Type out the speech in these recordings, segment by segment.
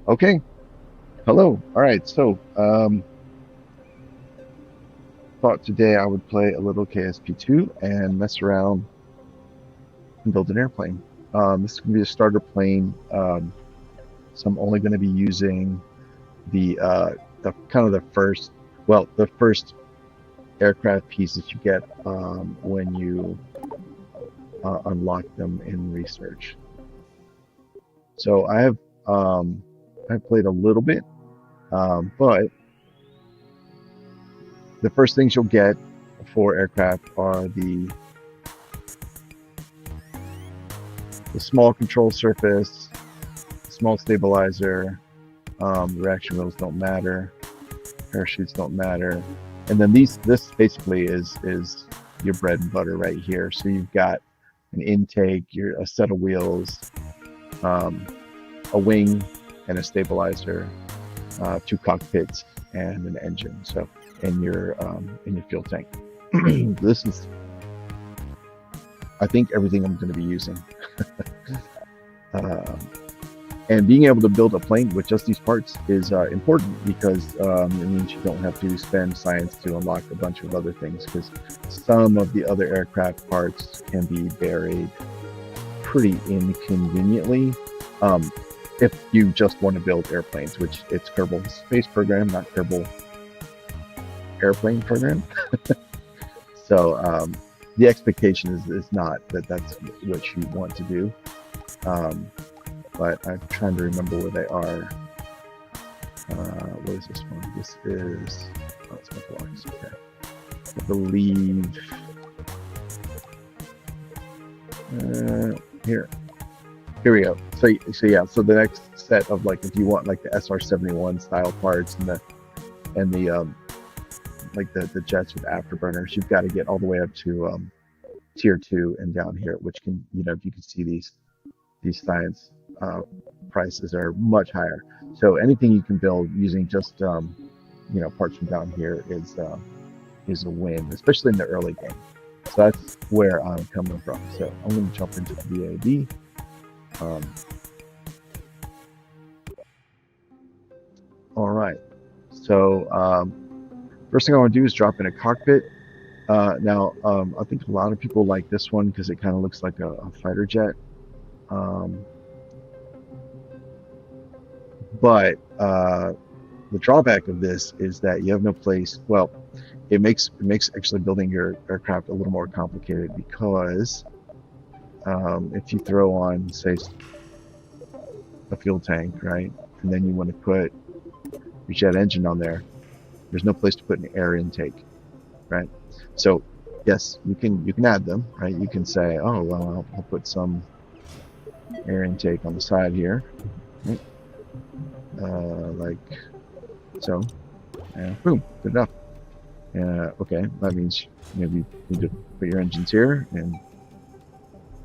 Okay, hello. All right, so thought today I would play a little KSP2 and mess around and build an airplane. This is gonna be a starter plane, so I'm only going to be using the kind of the first, well, the first aircraft pieces you get when you unlock them in research. So I've played a little bit, but the first things you'll get for aircraft are the small control surface, small stabilizer. Reaction wheels don't matter, parachutes don't matter, and then this basically is your bread and butter right here. So you've got an intake, a set of wheels, um, a wing, and a stabilizer, two cockpits, and an engine. So in your fuel tank. This is, I think, everything I'm going to be using. uh, and being able to build a plane with just these parts is important because it means you don't have to spend science to unlock a bunch of other things, because some of the other aircraft parts can be buried pretty inconveniently if you just want to build airplanes, which it's Kerbal Space Program, not Kerbal Airplane Program. So the expectation is not that that's what you want to do. But I'm trying to remember where they are. What is this one? This is, oh, it's my blocks. Okay. I believe here we go. So yeah, so the next set of, like, if you want like the SR-71 style parts and the like the jets with afterburners, you've got to get all the way up to tier 2 and down here, which can, if you can see these science prices are much higher. So anything you can build using just parts from down here is a win, especially in the early game. So that's where I'm coming from. So I'm going to jump into the VAB. All right. So first thing I want to do is drop in a cockpit. Now, I think a lot of people like this one because it kind of looks like a fighter jet. But the drawback of this is that you have no place. Well, it makes actually building your aircraft a little more complicated, because if you throw on, say, a fuel tank, right, and then you want to put your jet engine on there, there's no place to put an air intake, right? So yes, you can add them, right? You can say, oh well, I'll put some air intake on the side here, right? Like so, and boom, good enough. Okay, that means maybe you need to put your engines here, and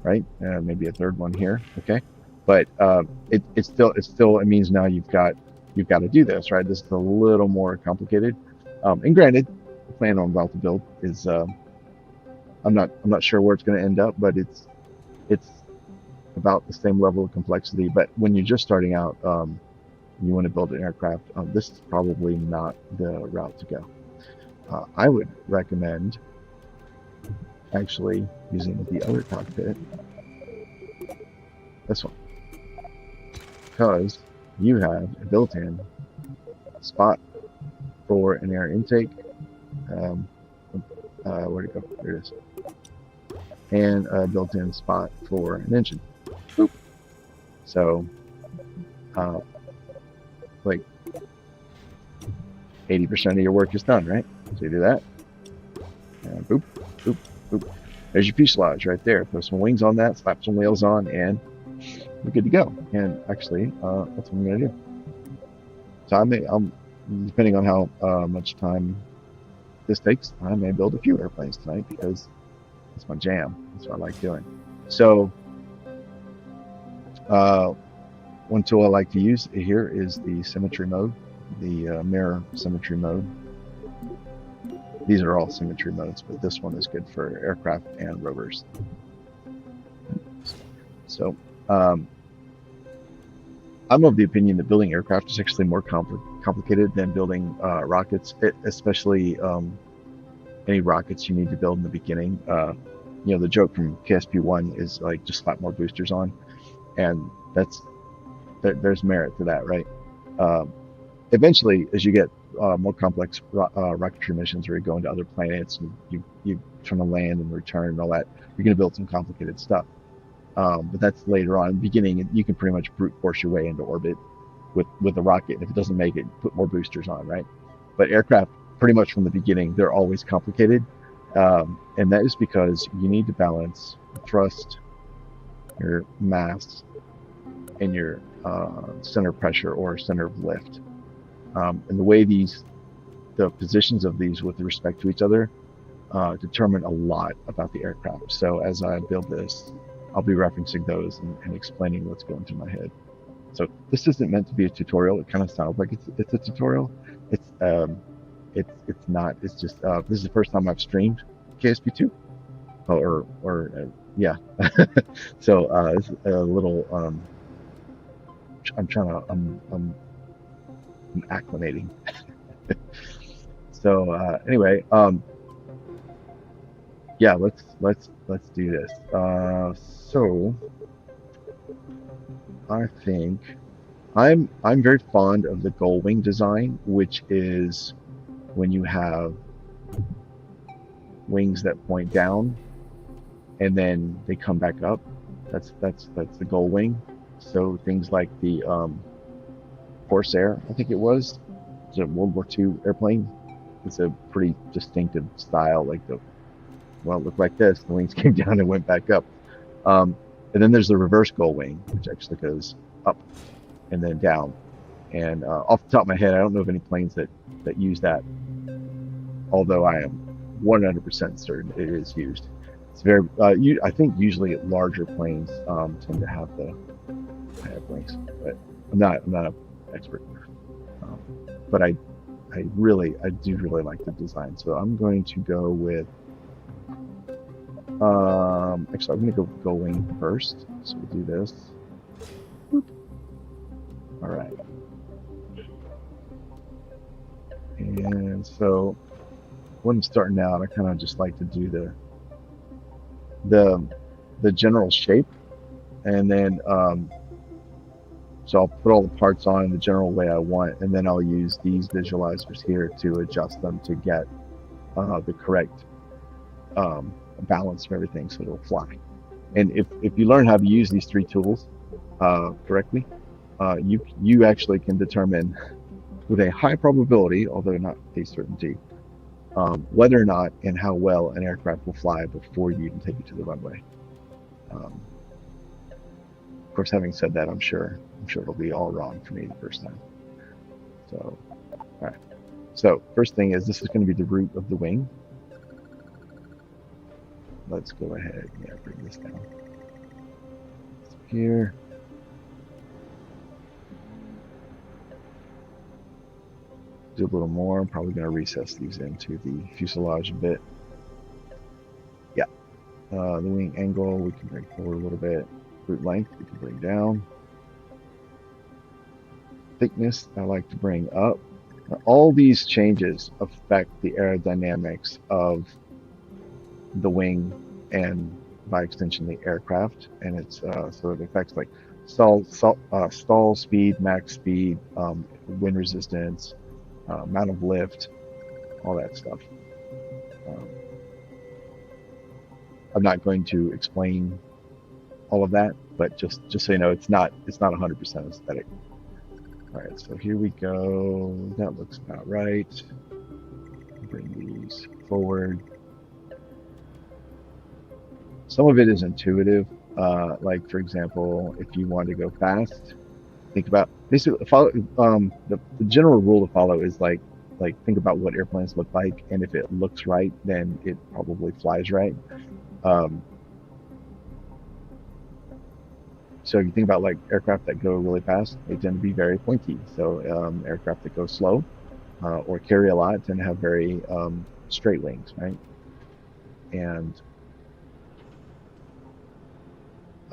right, maybe a third one here. Okay, but it still it means now you've got to do this, right? This is a little more complicated. And granted, the plan I'm about to build is I'm not sure where it's going to end up, but it's about the same level of complexity. But when you're just starting out, you want to build an aircraft, this is probably not the route to go. I would recommend actually using the other cockpit, this one, because you have a built-in spot for an air intake. Where'd it go? There it is. And a built-in spot for an engine. Boop. So, like 80% of your work is done, right? So you do that. And boop, boop, boop. There's your fuselage right there. Put some wings on that, slap some wheels on, and we're good to go. And actually, that's what I'm going to do. So I'm depending on how much time this takes, I may build a few airplanes tonight, because it's my jam. That's what I like doing. So one tool I like to use here is the symmetry mode, the mirror symmetry mode. These are all symmetry modes, but this one is good for aircraft and rovers. So I'm of the opinion that building aircraft is actually more complicated than building rockets, especially any rockets you need to build in the beginning. The joke from KSP1 is like just slap more boosters on, and there's merit to that, right? Uh, Eventually, as you get more complex rocketry missions where you go into other planets and you trying to land and return and all that, you're going to build some complicated stuff. But that's later on. In the beginning, you can pretty much brute force your way into orbit with a rocket. If it doesn't make it, put more boosters on, right? But aircraft, pretty much from the beginning, they're always complicated, and that is because you need to balance thrust, your mass, and your center pressure or center of lift. And the way the positions of these with respect to each other determine a lot about the aircraft. So as I build this, I'll be referencing those and explaining what's going through my head. So this isn't meant to be a tutorial. It kind of sounds like it's a tutorial. It's not. It's just this is the first time I've streamed KSP2. Yeah. So it's a little. I'm acclimating. So anyway, yeah, let's do this. So I think I'm very fond of the gull wing design, which is when you have wings that point down and then they come back up. That's the gull wing. So things like the Corsair, I think it was a World War II airplane. It's a pretty distinctive style. It looked like this. The wings came down and went back up. And then there's the reverse gull wing, which actually goes up and then down. And off the top of my head, I don't know of any planes that use that. Although I am 100% certain it is used. It's very. I think usually larger planes tend to have the wings, but I'm not an expert. But I do really like the design. So I'm going to go with. Actually, I'm going to go gull wing first. So we'll do this. Boop. All right. And so when I'm starting out, I kind of just like to do the general shape, and then so I'll put all the parts on in the general way I want, and then I'll use these visualizers here to adjust them to get the correct balance of everything so it'll fly. And if you learn how to use these three tools correctly, you actually can determine with a high probability, although not a certainty, whether or not and how well an aircraft will fly before you even take it to the runway. Of course, having said that, I'm sure it'll be all wrong for me the first time. So, all right. So first thing is, this is going to be the root of the wing. Let's go ahead and bring this down. So here. Do a little more. I'm probably going to recess these into the fuselage a bit. Yeah. The wing angle, we can bring forward a little bit. Root length, we can bring down. Thickness, I like to bring up. Now, all these changes affect the aerodynamics of the wing and by extension the aircraft, and it's so it affects like stall speed, max speed, wind resistance, amount of lift, all that stuff. I'm not going to explain all of that, but just so you know, it's not 100% aesthetic. All right, so here we go. That looks about right. Bring these forward. Some of it is intuitive. Like for example, if you want to go fast, think about basically follow. The general rule to follow is like think about what airplanes look like, and if it looks right, then it probably flies right. So if you think about like aircraft that go really fast, they tend to be very pointy. So aircraft that go slow or carry a lot tend to have very straight wings, right? And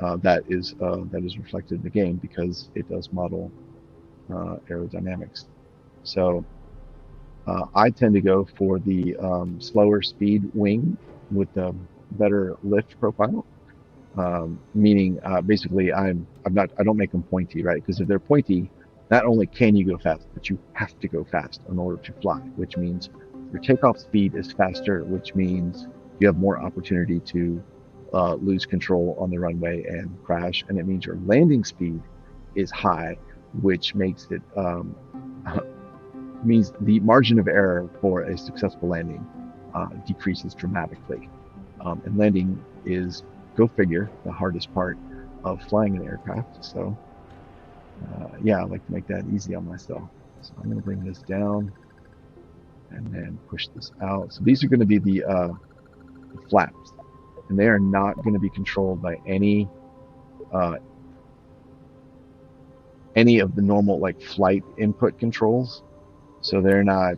that is reflected in the game because it does model aerodynamics. So I tend to go for the slower speed wing with the better lift profile. Meaning basically I don't make them pointy, right? Because if they're pointy, not only can you go fast, but you have to go fast in order to fly, which means your takeoff speed is faster, which means you have more opportunity to lose control on the runway and crash, and it means your landing speed is high, which makes it means the margin of error for a successful landing decreases dramatically. And landing is, go figure, the hardest part of flying an aircraft. So yeah, I like to make that easy on myself. So I'm going to bring this down and then push this out. So these are going to be the flaps, and they are not going to be controlled by any of the normal like flight input controls. So they're not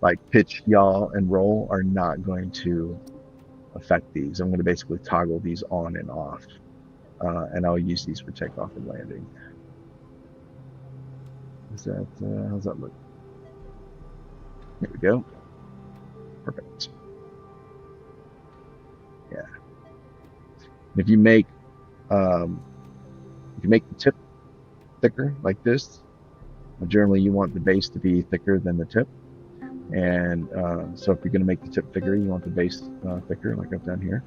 like pitch, yaw, and roll are not going to affect these. I'm going to basically toggle these on and off, and I'll use these for takeoff and landing. Is that how's that look? There we go. Perfect. Yeah. If you make the tip thicker like this, generally you want the base to be thicker than the tip. And so if you're going to make the tip thicker, you want the base thicker, like I've done here.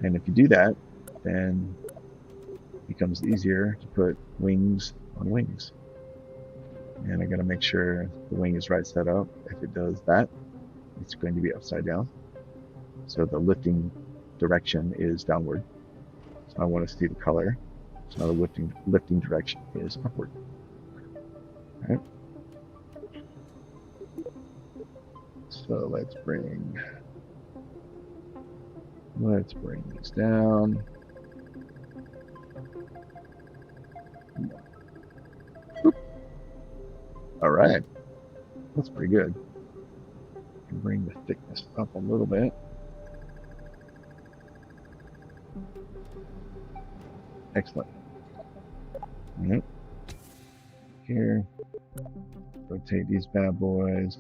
And if you do that, then it becomes easier to put wings on wings. And I got to make sure the wing is right set up. If it does that, it's going to be upside down. So the lifting direction is downward. So I want to see the color. So the lifting direction is upward. All right. So let's bring this down. Oop. All right, that's pretty good. Can bring the thickness up a little bit. Excellent. All right. Here, rotate these bad boys.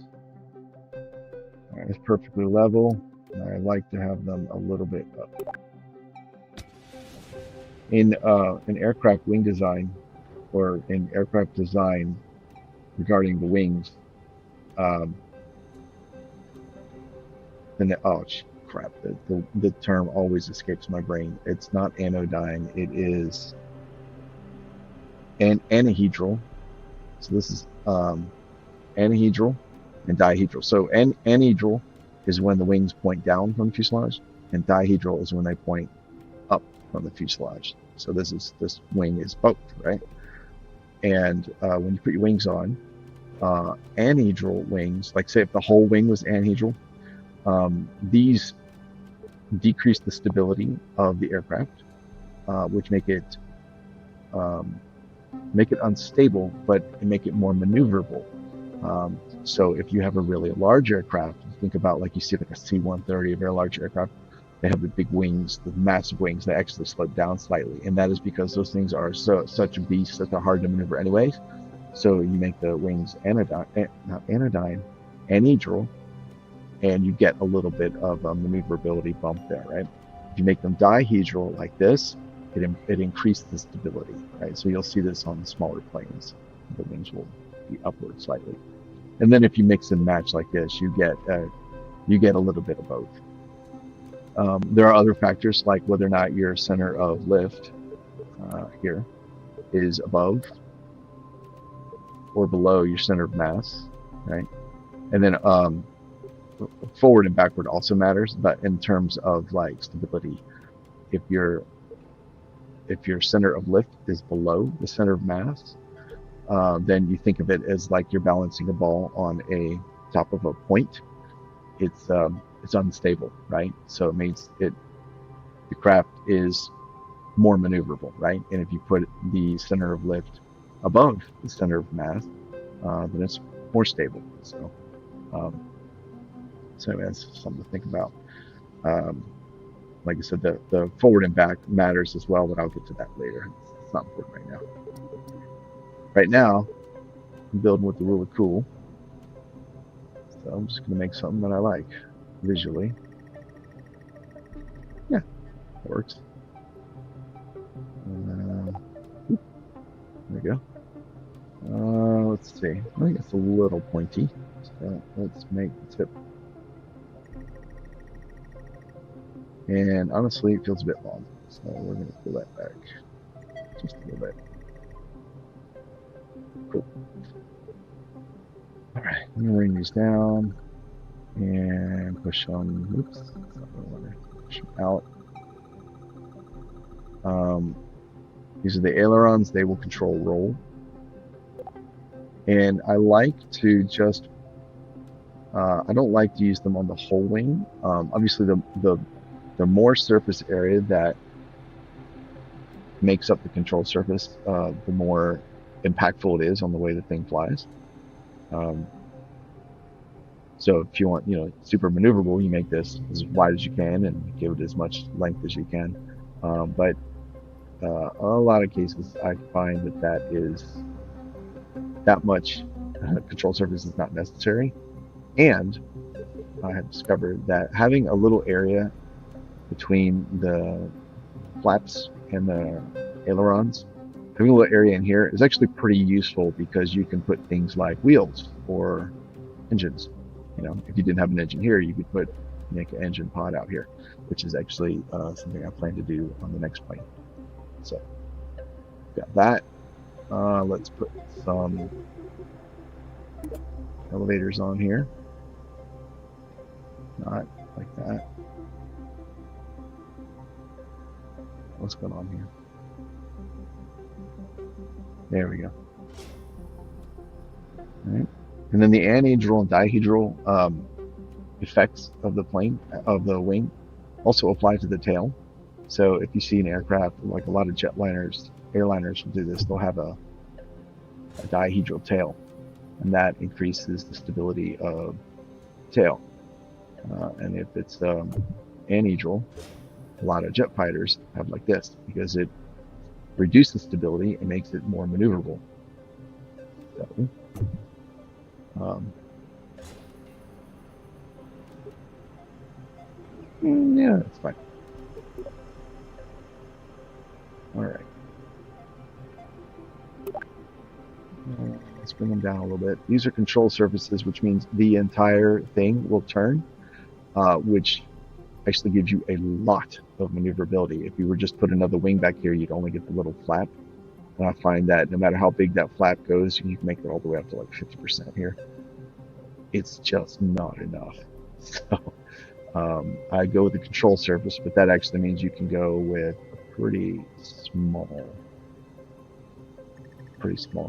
All right, it's perfectly level. I like to have them a little bit up. In aircraft wing design, or in aircraft design regarding the wings, crap, the term always escapes my brain. It's not anodyne, it is anhedral. So this is anhedral and dihedral. So anhedral is when the wings point down from the fuselage, and dihedral is when they point up from the fuselage. So this wing is both, right? And when you put your wings on, anhedral wings, like say if the whole wing was anhedral, these decrease the stability of the aircraft, which make it unstable, but make it more maneuverable. So if you have a really large aircraft, think about like you see like a C-130, a very large aircraft, they have the big wings, the massive wings, they actually slope down slightly. And that is because those things are such a beast that they're hard to maneuver anyways. So you make the wings anhedral, and you get a little bit of a maneuverability bump there, right? If you make them dihedral like this, it increases the stability, right? So you'll see this on the smaller planes. The wings will be upward slightly. And then if you mix and match like this, you get a little bit of both. There are other factors like whether or not your center of lift here is above or below your center of mass, right? And then forward and backward also matters, but in terms of like stability, if your center of lift is below the center of mass, then you think of it as like you're balancing a ball on a top of a point. It's unstable, right? So it means the craft is more maneuverable, right? And if you put the center of lift above the center of mass, then it's more stable. So that's something to think about. like I said, the forward and back matters as well, but I'll get to that later. It's not important right now. Right now, I'm building with the ruler cool. So I'm just going to make something that I like visually. Yeah, it works. There we go. Let's see. I think it's a little pointy. So let's make the tip. And honestly, it feels a bit long. So we're going to pull that back just a little bit. Cool. All right, I'm going to bring these down and push them. Oops, that's not what I want to push them out. These are the ailerons. They will control roll. And I like to just, I don't like to use them on the whole wing. Obviously, the more surface area that makes up the control surface, the more impactful it is on the way the thing flies. So if you want, super maneuverable, you make this as wide as you can and give it as much length as you can. But a lot of cases, I find that is that much control surface is not necessary. And I have discovered that having a little area between the flaps and the ailerons, having a little area in here is actually pretty useful because you can put things like wheels or engines. If you didn't have an engine here, you could make an engine pod out here, which is actually something I plan to do on the next plane. So got that. Let's put some elevators on here. Not like that. What's going on here? There we go. All right. And then the anhedral and dihedral effects of the wing, also apply to the tail. So if you see an aircraft, like a lot of airliners will do this, they'll have a dihedral tail, and that increases the stability of tail. And if it's anhedral, a lot of jet fighters have like this because it reduces stability and makes it more maneuverable. So, yeah, that's fine. All right. Let's bring them down a little bit. These are control surfaces, which means the entire thing will turn, which actually gives you a lot of maneuverability. If you were just put another wing back here, you'd only get the little flap. And I find that no matter how big that flap goes, you can make it all the way up to like 50% here. It's just not enough. So I go with the control surface, but that actually means you can go with a pretty small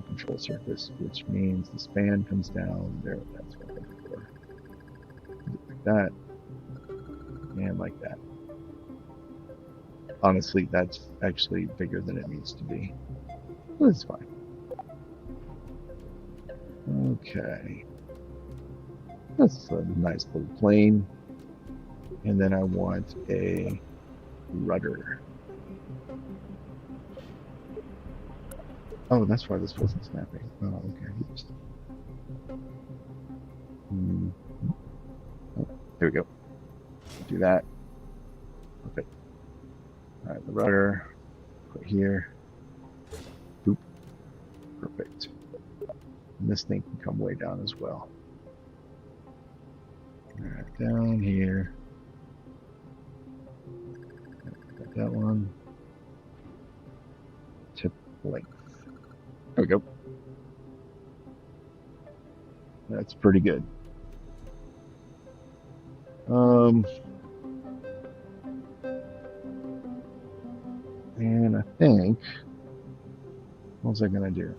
control surface, which means the span comes down there. That's what I'm looking for. Like that, and like that. Honestly, that's actually bigger than it needs to be. But it's fine. Okay. That's a nice little plane. And then I want a rudder. Oh, that's why this wasn't snapping. Oh, okay. Oh, there we go. Do that. Okay. All right, the rudder. Put here. Boop. Perfect. And this thing can come way down as well. All right, down here. Got that one. Tip length. There we go. That's pretty good. And I think, what was I gonna do?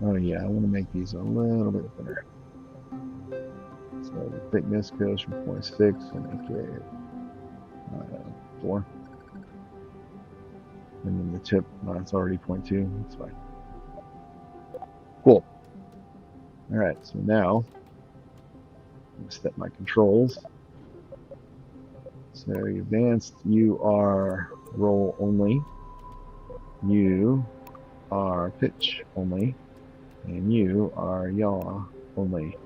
Oh yeah, I want to make these a little bit thinner. So the thickness goes from 0.6 and make it 4. And then the tip, it's already 0.2. That's fine. Cool. All right, so now I'm gonna set my controls. So advanced, you are roll only. You are pitch only. And you are yaw only.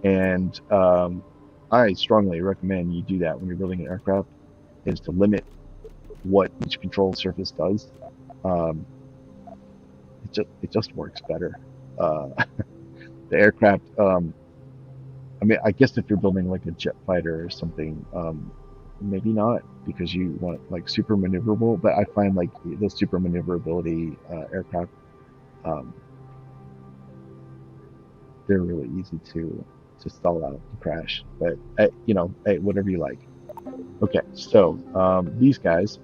And I strongly recommend you do that when you're building an aircraft, is to limit what each control surface does. Um, it just works better. Uh, the aircraft, I mean, I guess if you're building like a jet fighter or something, maybe not because you want like super maneuverable. But I find like the super maneuverability aircraft, um, they're really easy to stall out and crash. But whatever you like. Okay, so these guys,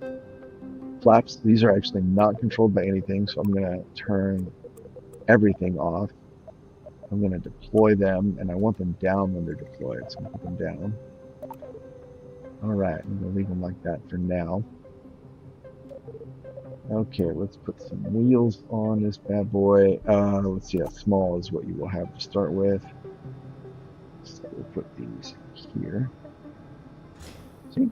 flaps, these are actually not controlled by anything. So I'm gonna turn everything off. I'm gonna deploy them, and I want them down when they're deployed. So I'm gonna put them down. All right, I'm gonna leave them like that for now. Okay, let's put some wheels on this bad boy. Let's see, a small is what you will have to start with. So we'll put these here. See?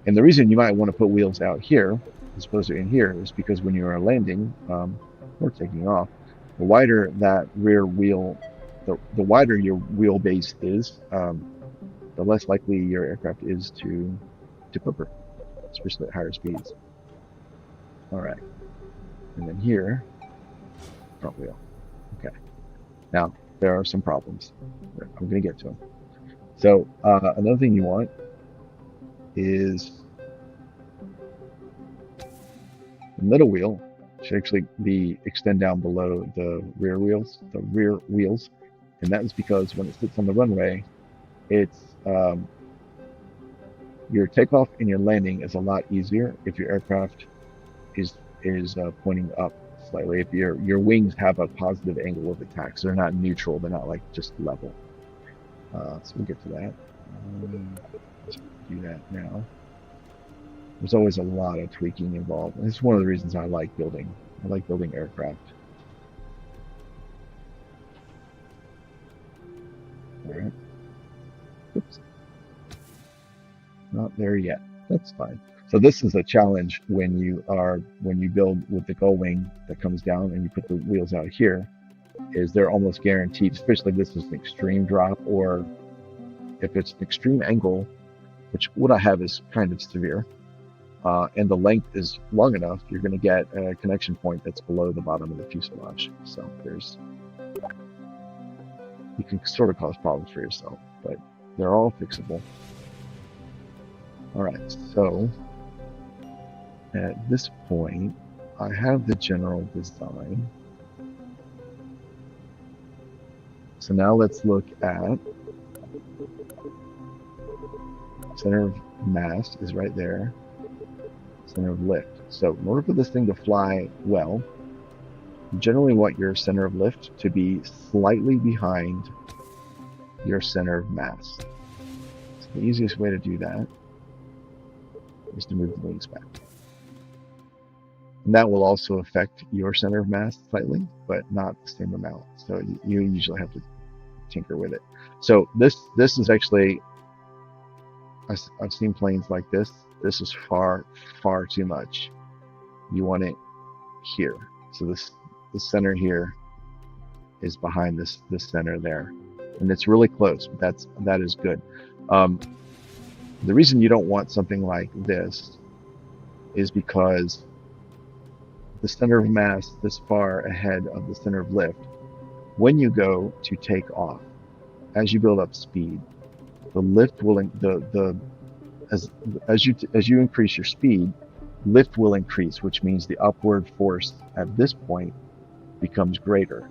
And the reason you might want to put wheels out here as opposed to in here is because when you are landing or taking off, the wider that rear wheel, the wider your wheelbase is, the less likely your aircraft is to tip over, especially at higher speeds. All right, and then here, front wheel. Okay, now there are some problems. I'm going to get to them. So another thing you want is the middle wheel should actually be extend down below the rear wheels, and that is because when it sits on the runway, it's your takeoff and your landing is a lot easier if your aircraft is pointing up slightly. If your wings have a positive angle of attack, so they're not neutral, they're not like just level. So we'll get to that. Let's do that now. There's always a lot of tweaking involved. And it's one of the reasons I like building aircraft. All right. Oops. Not there yet. That's fine. So this is a challenge when you build with the gull wing that comes down and you put the wheels out here, is they're almost guaranteed, especially if this is an extreme drop or if it's an extreme angle, which what I have is kind of severe. And the length is long enough, you're going to get a connection point that's below the bottom of the fuselage. So you can sort of cause problems for yourself, but they're all fixable. All right, so at this point, I have the general design. So now let's look at center of mass is right there. Center of lift. So in order for this thing to fly well, you generally want your center of lift to be slightly behind your center of mass. So the easiest way to do that is to move the wings back. And that will also affect your center of mass slightly, but not the same amount. So you usually have to tinker with it. So this is actually, I've seen planes like this. This is far too much. You want it here. So the center here is behind this center there, and it's really close. That is good. The reason you don't want something like this is because the center of mass this far ahead of the center of lift. When you go to take off, as you build up speed, the lift will as you increase your speed, lift will increase, which means the upward force at this point becomes greater.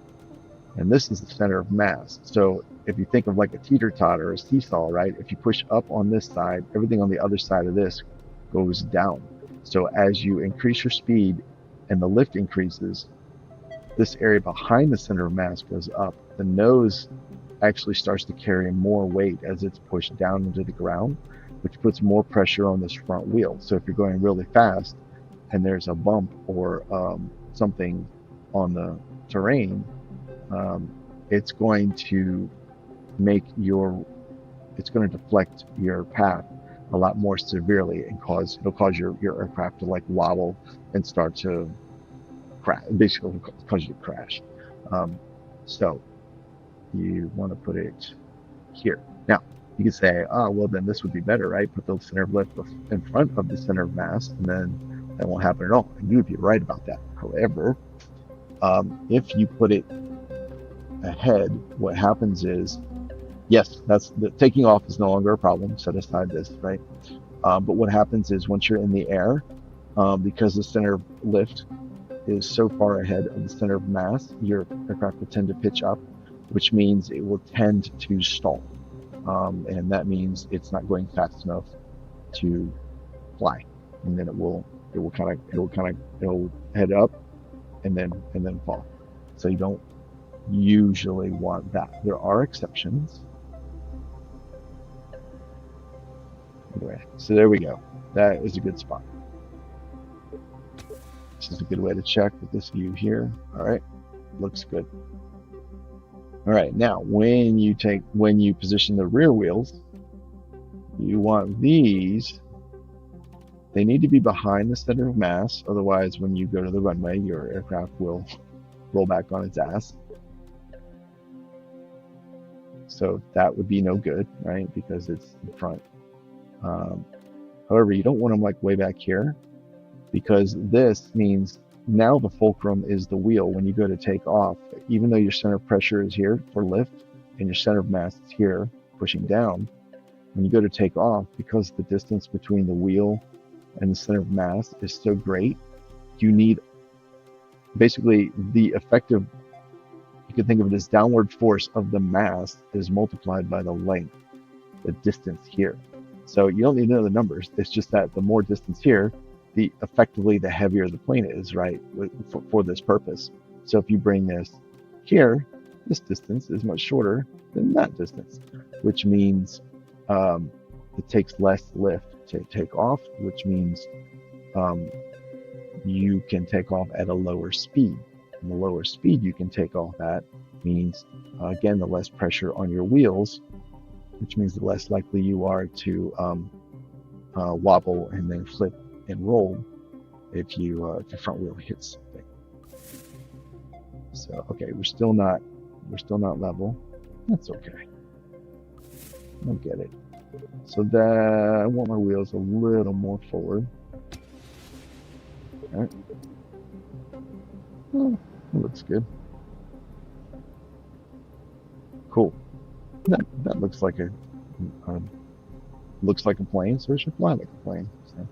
And this is the center of mass. So if you think of like a teeter-totter or a seesaw, right? If you push up on this side, everything on the other side of this goes down. So as you increase your speed and the lift increases, this area behind the center of mass goes up. The nose actually starts to carry more weight as it's pushed down into the ground, which puts more pressure on this front wheel. So if you're going really fast and there's a bump or something on the terrain, it's going to make your it's going to deflect your path a lot more severely and it'll cause your aircraft to like wobble and start to crash, basically cause you to crash. Um, so you want to put it here. Now, you can say, oh, well, then this would be better, right? Put the center of lift in front of the center of mass, and then that won't happen at all. And you would be right about that. However, if you put it ahead, what happens is, yes, that's the taking off is no longer a problem. Set aside this, right? But what happens is once you're in the air, because the center of lift is so far ahead of the center of mass, your aircraft will tend to pitch up, which means it will tend to stall. And that means it's not going fast enough to fly, and then it'll head up and then fall. So you don't usually want that. There are exceptions. Anyway, so there we go. That is a good spot. This is a good way to check with this view here. All right, looks good. All right, now when you position the rear wheels, you want these. They need to be behind the center of mass. Otherwise, when you go to the runway, your aircraft will roll back on its ass. So that would be no good, right? Because it's in front. However, you don't want them like way back here, because this means now the fulcrum is the wheel. When you go to take off, even though your center of pressure is here for lift and your center of mass is here pushing down, when you go to take off, because the distance between the wheel and the center of mass is so great, you need basically the effective, you can think of it as downward force of the mass is multiplied by the length, the distance here. So you don't need to know the numbers. It's just that the more distance here, effectively the heavier the plane is, right, for this purpose. So if you bring this here, this distance is much shorter than that distance, which means it takes less lift to take off, which means you can take off at a lower speed. And the lower speed you can take off at means, again, the less pressure on your wheels, which means the less likely you are to wobble and then flip and roll if your front wheel hits something. So okay, we're still not level. That's okay. I'll get it. So that I want my wheels a little more forward. All right. Oh, that looks good. Cool. That looks like a plane, so it should fly like a plane. So.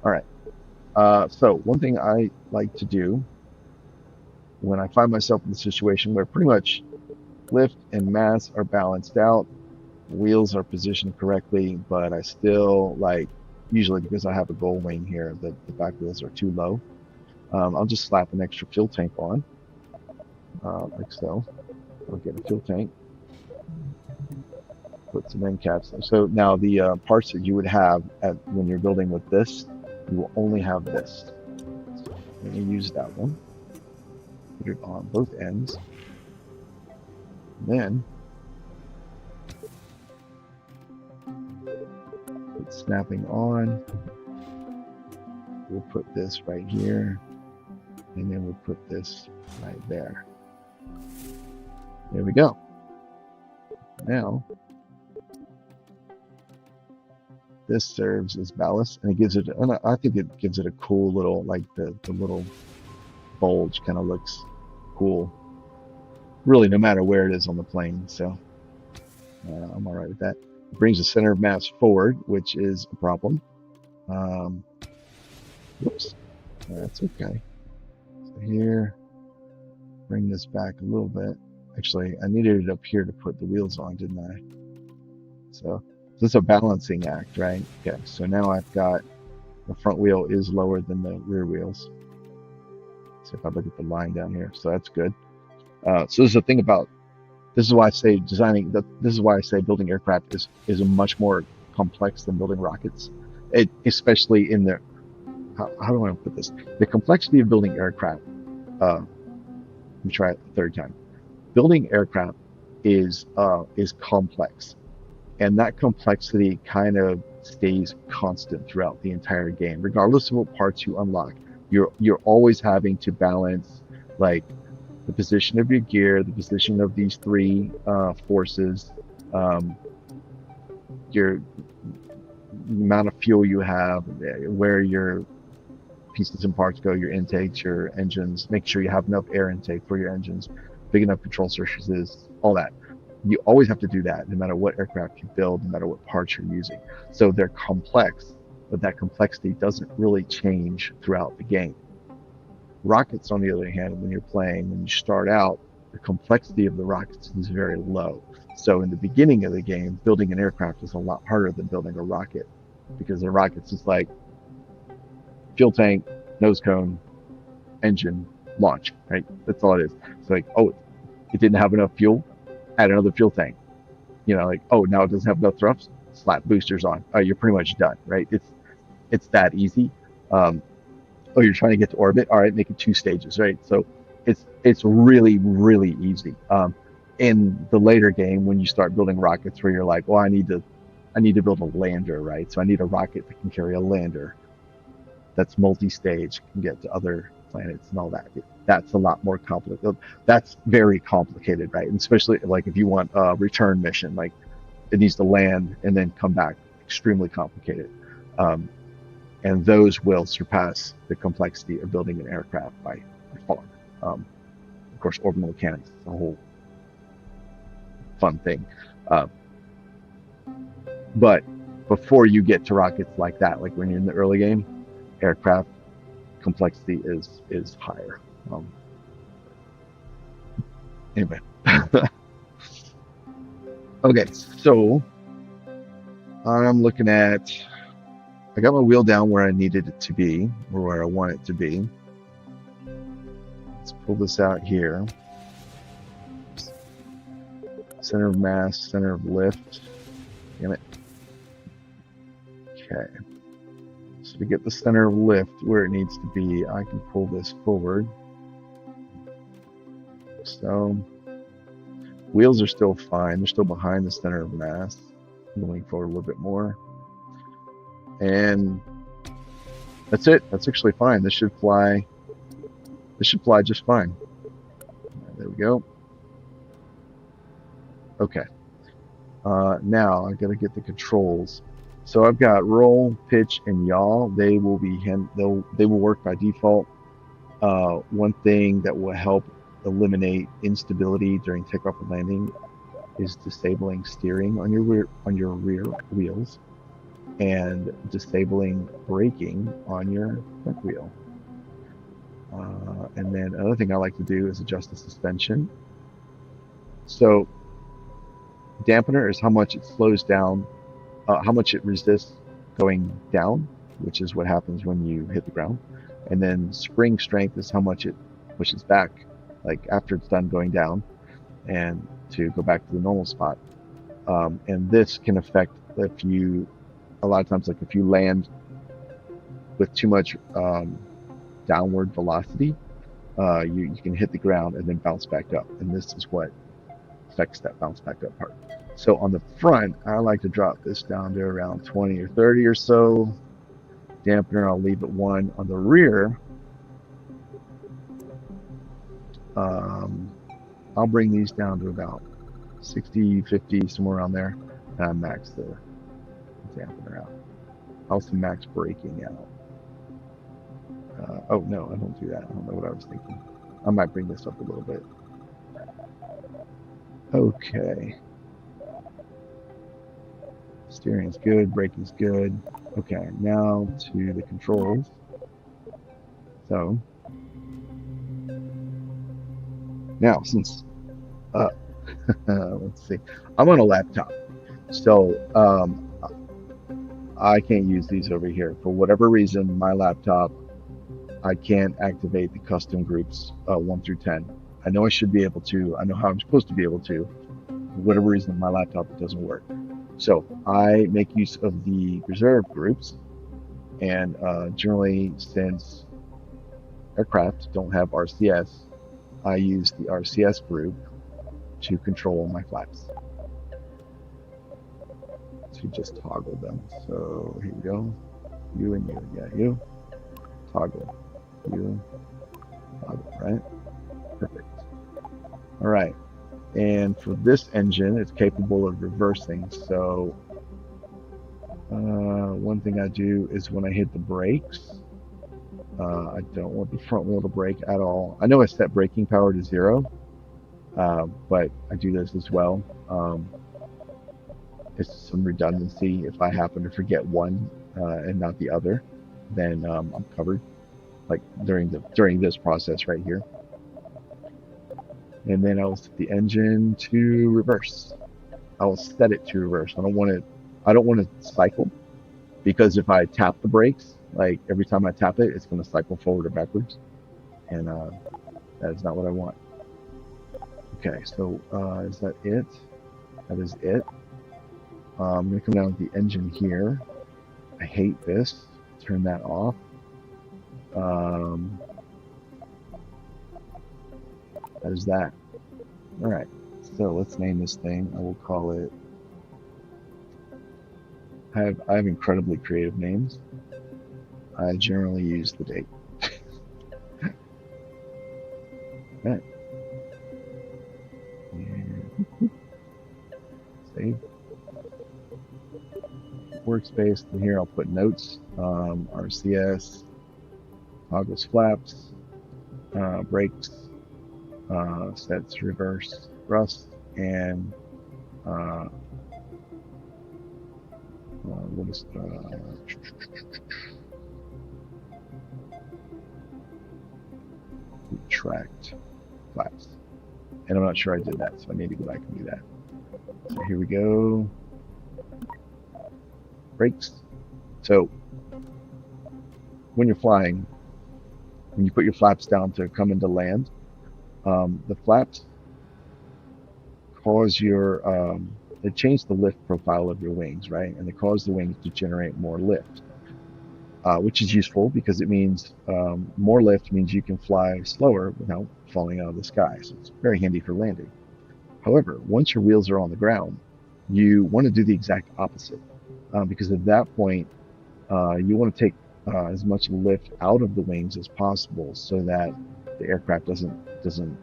All right. So one thing I like to do when I find myself in the situation where pretty much lift and mass are balanced out, wheels are positioned correctly, but I still usually because I have a gull wing here, the back wheels are too low. I'll just slap an extra fuel tank on, like so. I'll get a fuel tank. Put some end caps. So now the parts that you would have when you're building with this, you will only have this. So I'm going to use that one. Put it on both ends. And then put snapping on. We'll put this right here, and then we'll put this right there. There we go. Now this serves as ballast, and it gives it, and I think it gives it a cool little, the little bulge kind of looks cool, really, no matter where it is on the plane. So I'm all right with that. It brings the center of mass forward, which is a problem. Whoops, that's okay. So here, bring this back a little bit. Actually, I needed it up here to put the wheels on, didn't I? So this is a balancing act, right? Okay, so now I've got the front wheel is lower than the rear wheels. So if I look at the line down here, so that's good. So this is the thing about, this is why I say building aircraft is a much more complex than building rockets. Especially in the, how do I put this? The complexity of building aircraft, let me try it a third time. Building aircraft is complex. And that complexity kind of stays constant throughout the entire game, regardless of what parts you unlock. You're always having to balance like the position of your gear, the position of these three forces, um, your amount of fuel you have, where your pieces and parts go, your intakes, your engines. Make sure you have enough air intake for your engines, big enough control surfaces, all that. You always have to do that no matter what aircraft you build, no matter what parts you're using. So they're complex, but that complexity doesn't really change throughout the game. Rockets, on the other hand, when you're playing, when you start out, the complexity of the rockets is very low. So in the beginning of the game, building an aircraft is a lot harder than building a rocket because the rocket's just like fuel tank, nose cone, engine, launch, right? That's all it is. It's like, oh, it didn't have enough fuel, add another fuel tank. You know, like, oh, now it doesn't have enough thrust, slap boosters on. Oh, you're pretty much done, right? It's that easy. Um, oh, you're trying to get to orbit. All right, make it 2 stages, right? So it's really really easy. In the later game, when you start building rockets, where you're like, well, I need to build a lander, right? So I need a rocket that can carry a lander that's multi-stage, can get to other planets and all that. That's a lot more complicated. That's very complicated, right? And especially like if you want a return mission, like it needs to land and then come back, extremely complicated. Um, and those will surpass the complexity of building an aircraft by far. Of course, orbital mechanics is a whole fun thing. Uh, but before you get to rockets like that, like when you're in the early game, aircraft complexity is higher. Anyway, okay, so I'm looking at. I got my wheel down where I needed it to be, or where I want it to be. Let's pull this out here. Center of mass, center of lift. Damn it. Okay. So to get the center of lift where it needs to be, I can pull this forward. So wheels are still fine. They're still behind the center of mass. Moving forward a little bit more. And that's it. That's actually fine. This should fly. This should fly just fine. There we go. Okay. Now I got to get the controls. So I've got roll, pitch, and yaw. They will work by default. One thing that will help eliminate instability during takeoff and landing is disabling steering on your rear wheels and disabling braking on your front wheel. And then another thing I like to do is adjust the suspension. So dampener is how much it slows down, how much it resists going down, which is what happens when you hit the ground. And then spring strength is how much it pushes back, like after it's done going down, and to go back to the normal spot. And this can affect a lot of times, like if you land with too much downward velocity, you can hit the ground and then bounce back up. And this is what affects that bounce back up part. So on the front, I like to drop this down to around 20 or 30 or so. Dampener, I'll leave at 1. On the rear, I'll bring these down to about 60, 50, somewhere around there. And I max the dampener out. I also max braking out. Oh no, I don't do that. I don't know what I was thinking. I might bring this up a little bit. Okay. Steering's good, braking's good. Okay, now to the controls. So now since let's see, I'm on a laptop, so I can't use these over here for whatever reason. My laptop, I can't activate the custom groups 1 through 10. I know I should be able to. I know how I'm supposed to be able to. For whatever reason, on my laptop it doesn't work. So I make use of the reserve groups, and generally, since aircraft don't have RCS, I use the RCS group to control my flaps. actually just toggle them. So here we go. You and you. Yeah, you. Toggle. You. Toggle, right? Perfect. All right. And for this engine, it's capable of reversing. So one thing I do is when I hit the brakes, I don't want the front wheel to brake at all. I know I set braking power to 0, but I do this as well. It's some redundancy. If I happen to forget one and not the other, then I'm covered. Like during this process right here. And then I will set the engine to reverse. I will set it to reverse. I don't want to cycle, because if I tap the brakes, like every time I tap it, it's going to cycle forward or backwards, and that is not what I want. Okay, so is that it? That is it. I'm going to come down with the engine here. I hate this. Turn that off. That is that. All right, so let's name this thing. I will call it. I have incredibly creative names. I generally use the date. Right. And save. Workspace. And here I'll put notes. RCS. Toggles flaps. Brakes. Sets reverse thrust, and what is retract flaps. And I'm not sure I did that, so I need to go back and do that. So here we go. Brakes. So when you're flying, when you put your flaps down to come into land, the flaps cause your they change the lift profile of your wings, right? And they cause the wings to generate more lift, which is useful because it means more lift means you can fly slower without falling out of the sky. So it's very handy for landing. However, once your wheels are on the ground, you want to do the exact opposite, because at that point you want to take as much lift out of the wings as possible so that the aircraft doesn't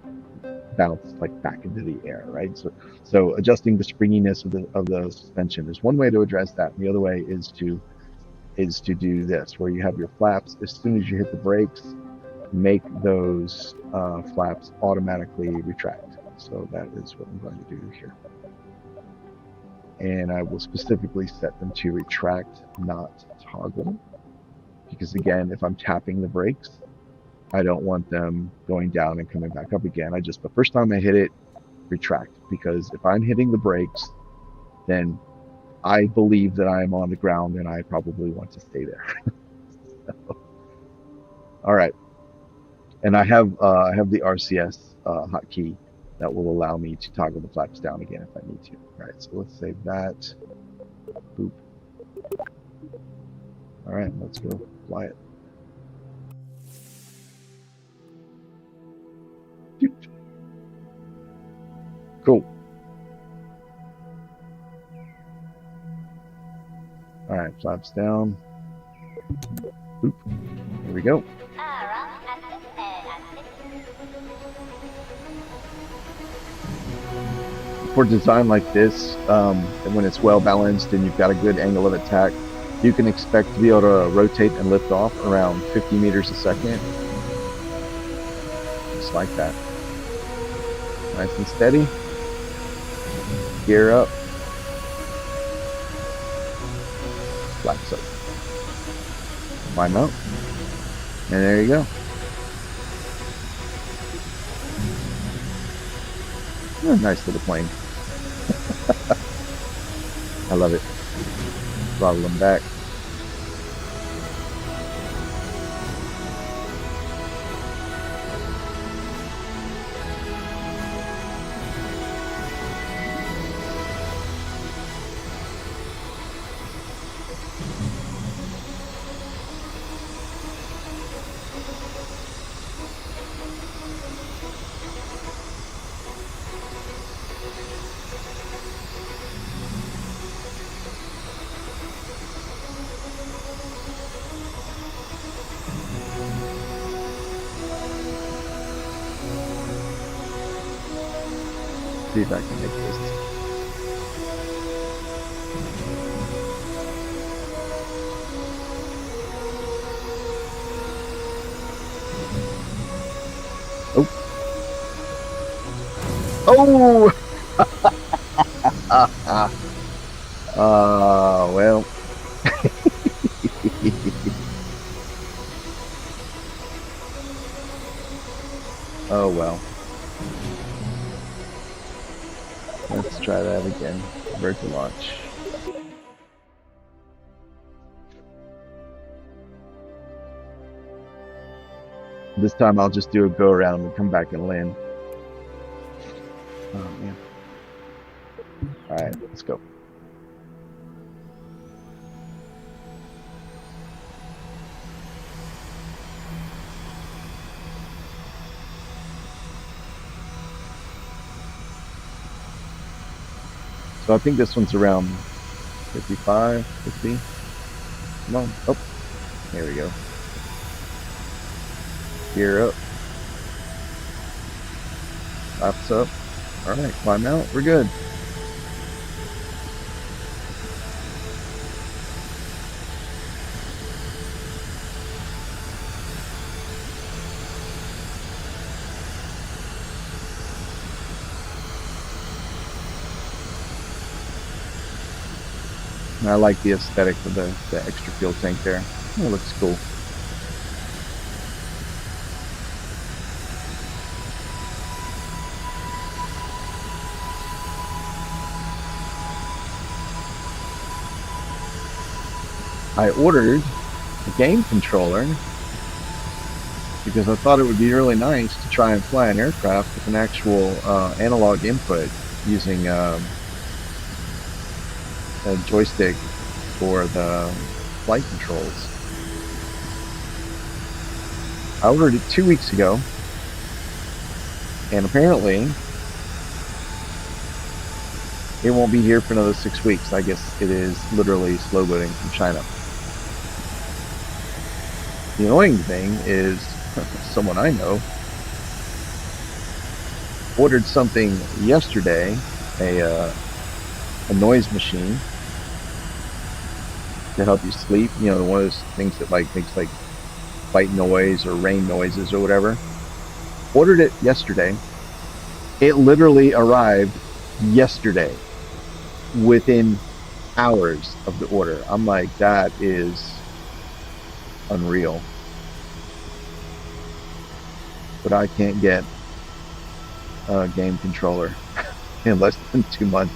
bounce like back into the air, right? So adjusting the springiness of the suspension is one way to address that. And the other way is to do this, where you have your flaps. As soon as you hit the brakes, make those flaps automatically retract. So that is what I'm going to do here. And I will specifically set them to retract, not toggle, because again, if I'm tapping the brakes, I don't want them going down and coming back up again. The first time I hit it, retract, because if I'm hitting the brakes, then I believe that I'm on the ground and I probably want to stay there. So, all right, and I have the RCS hotkey that will allow me to toggle the flaps down again if I need to. All right, so let's save that. Boop. All right, let's go fly it. Cool. All right, flaps down. Boop. Here we go. For design like this, and when it's well balanced and you've got a good angle of attack, you can expect to be able to rotate and lift off around 50 meters a second. Just like that. Nice and steady. Gear up. Flaps up. Climb out. And there you go. Oh, nice little plane. I love it. Throttle them back. See if I can make this. Oh, oh, well. Oh well. Let's try that again. Revert to launch. This time I'll just do a go around and come back and land. Oh man. Alright, let's go. So I think this one's around 55, 50. Come on. Oh, there we go. Gear up. Laps up. Alright, climb out. We're good. And I like the aesthetic of the extra fuel tank there. It looks cool. I ordered a game controller because I thought it would be really nice to try and fly an aircraft with an actual analog input using a joystick for the flight controls. I ordered it 2 weeks ago, and apparently it won't be here for another 6 weeks. I guess it is literally slow boating from China. The annoying thing is someone I know ordered something yesterday, a noise machine to help you sleep. You know, one of those things that like makes like white noise or rain noises or whatever. Ordered it yesterday. It literally arrived yesterday within hours of the order. I'm like, that is unreal. But I can't get a game controller in less than 2 months.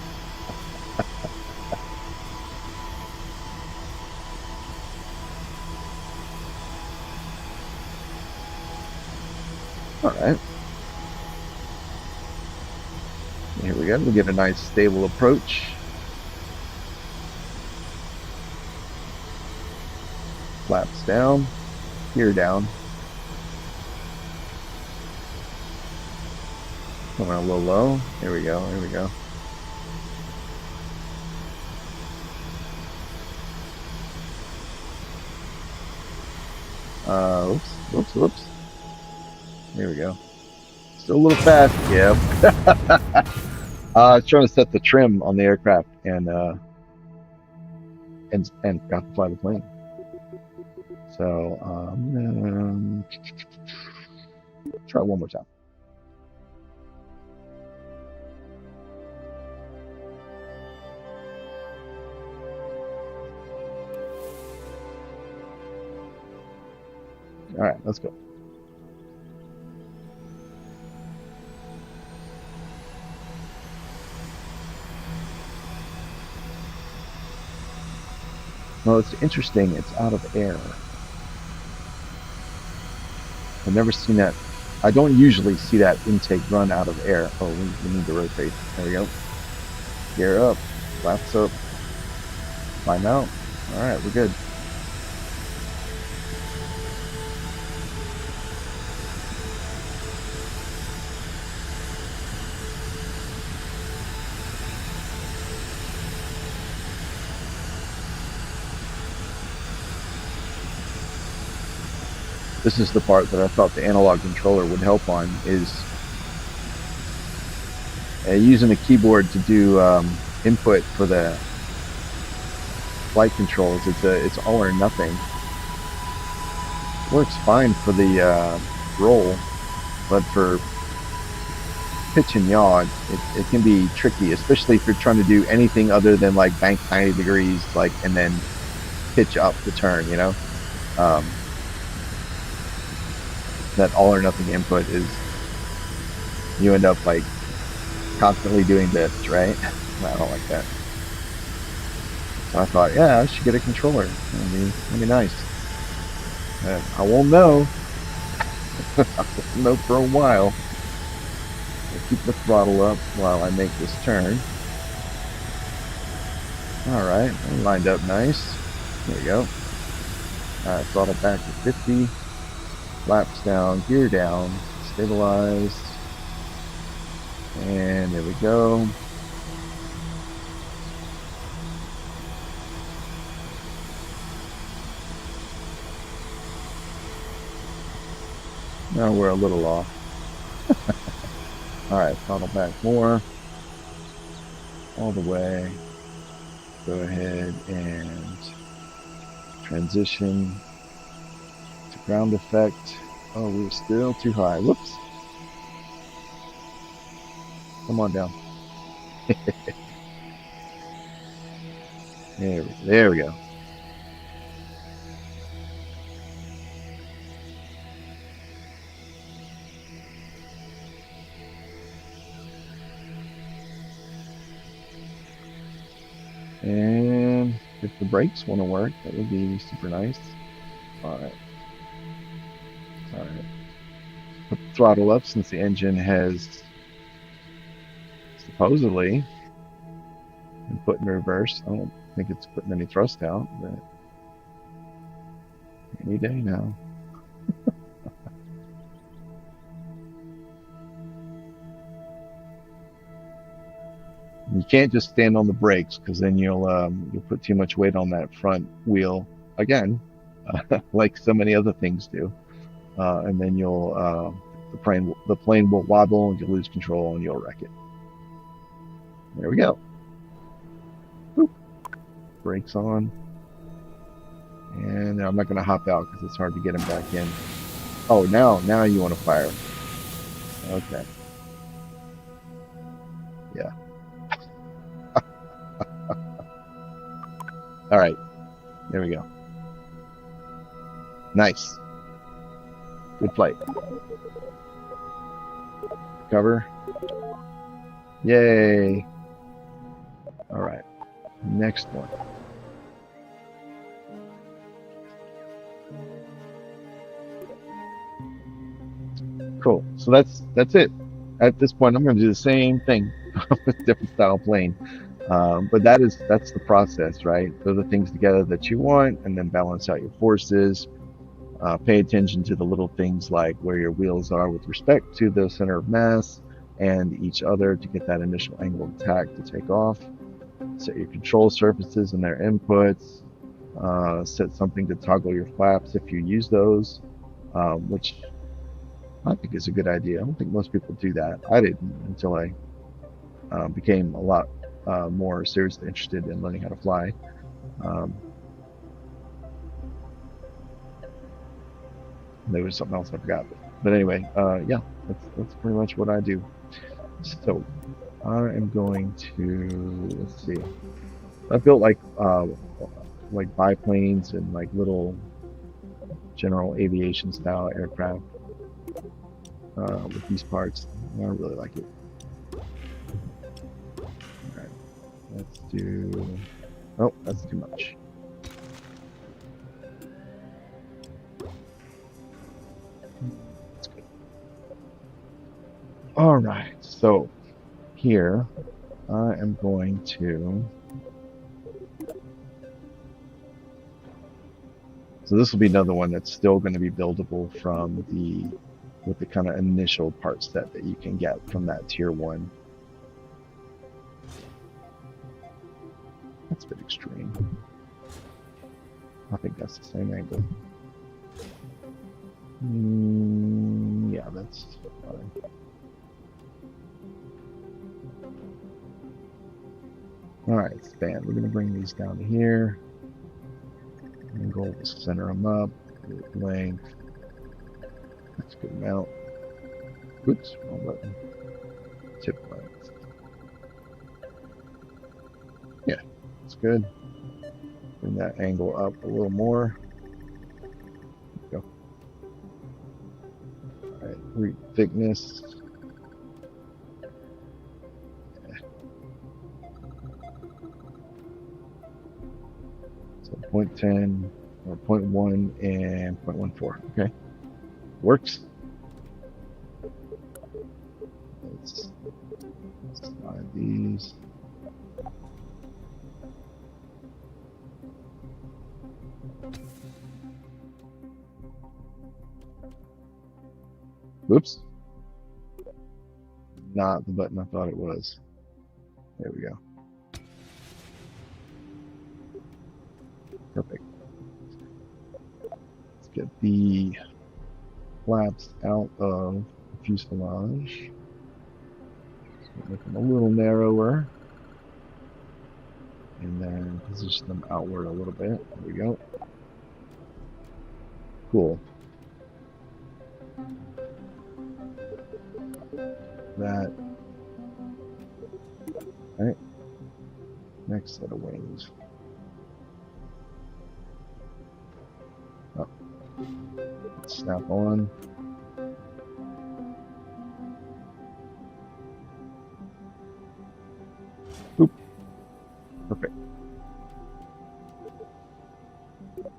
All right. Here we go. We get a nice stable approach. Flaps down, gear down. Coming a little low. Here we go. Here we go. Whoops. There we go. Still a little fast. Yep. I was trying to set the trim on the aircraft and got to fly the plane. So try one more time. All right, let's go. Well, it's interesting. It's out of air. I've never seen that. I don't usually see that intake run out of air. Oh, we need to rotate. There we go. Gear up. Flaps up. Climb out. All right, we're good. This is the part that I thought the analog controller would help on, is using a keyboard to do input for the flight controls. It's all or nothing. Works fine for the roll, but for pitch and yaw, it can be tricky, especially if you're trying to do anything other than like bank 90 degrees, like and then pitch up the turn. That all or nothing input is you end up like constantly doing this, right? I don't like that. So I thought, yeah, I should get a controller. That'd be nice. I won't know. I won't know for a while. I'll keep the throttle up while I make this turn. All right, lined up nice. There we go. All right, throttle back to 50. Flaps down, gear down, stabilized. And there we go. Now we're a little off. All right, throttle back more. All the way. Go ahead and transition to ground effect. Oh, we're still too high. Whoops. Come on down. There we go. And if the brakes want to work, that would be super nice. All right. All right. Put the throttle up since the engine has supposedly been put in reverse. I don't think it's putting any thrust out, but any day now. You can't just stand on the brakes because then you'll put too much weight on that front wheel again, like so many other things do, and then the plane will wobble and you'll lose control and you'll wreck it. There we go. Boop. Brakes on, and I'm not going to hop out because it's hard to get him back in. Oh, now you want to fire? Okay. Yeah. All right. There we go. Nice. Good flight. Cover. Yay. All right. Next one. Cool. So that's it. At this point, I'm going to do the same thing with different style plane. But that's the process, right? Throw the things together that you want, and then balance out your forces. Pay attention to the little things like where your wheels are with respect to the center of mass and each other to get that initial angle of attack to take off. Set your control surfaces and their inputs. Set something to toggle your flaps if you use those, which I think is a good idea. I don't think most people do that. I didn't until I became a lot more seriously interested in learning how to fly. There was something else I forgot, but anyway, yeah, that's pretty much what I do. So I am going to, let's see. I built like biplanes and like little general aviation style aircraft with these parts. I really like it. All right, let's do. Oh, that's too much. That's good. All right, so here I am going to. So this will be another one that's still going to be buildable from with the kind of initial part set that you can get from that tier 1. That's a bit extreme. I think that's the same angle. Yeah, that's fine. All right, span. We're gonna bring these down to here. And go center them up. Length. That's a good amount. Oops, wrong button. Tip length. Yeah, that's good. Bring that angle up a little more. Go. All right, root thickness. So 0.10 or 0.1 and 0.14. Okay, works. Let's slide these. Whoops. Not the button I thought it was. There we go. Perfect. Let's get the flaps out of the fuselage. Make them a little narrower. And then position them outward a little bit. There we go. Cool. That. All right. Next set of wings. Oh. Snap on. Oop. Perfect. All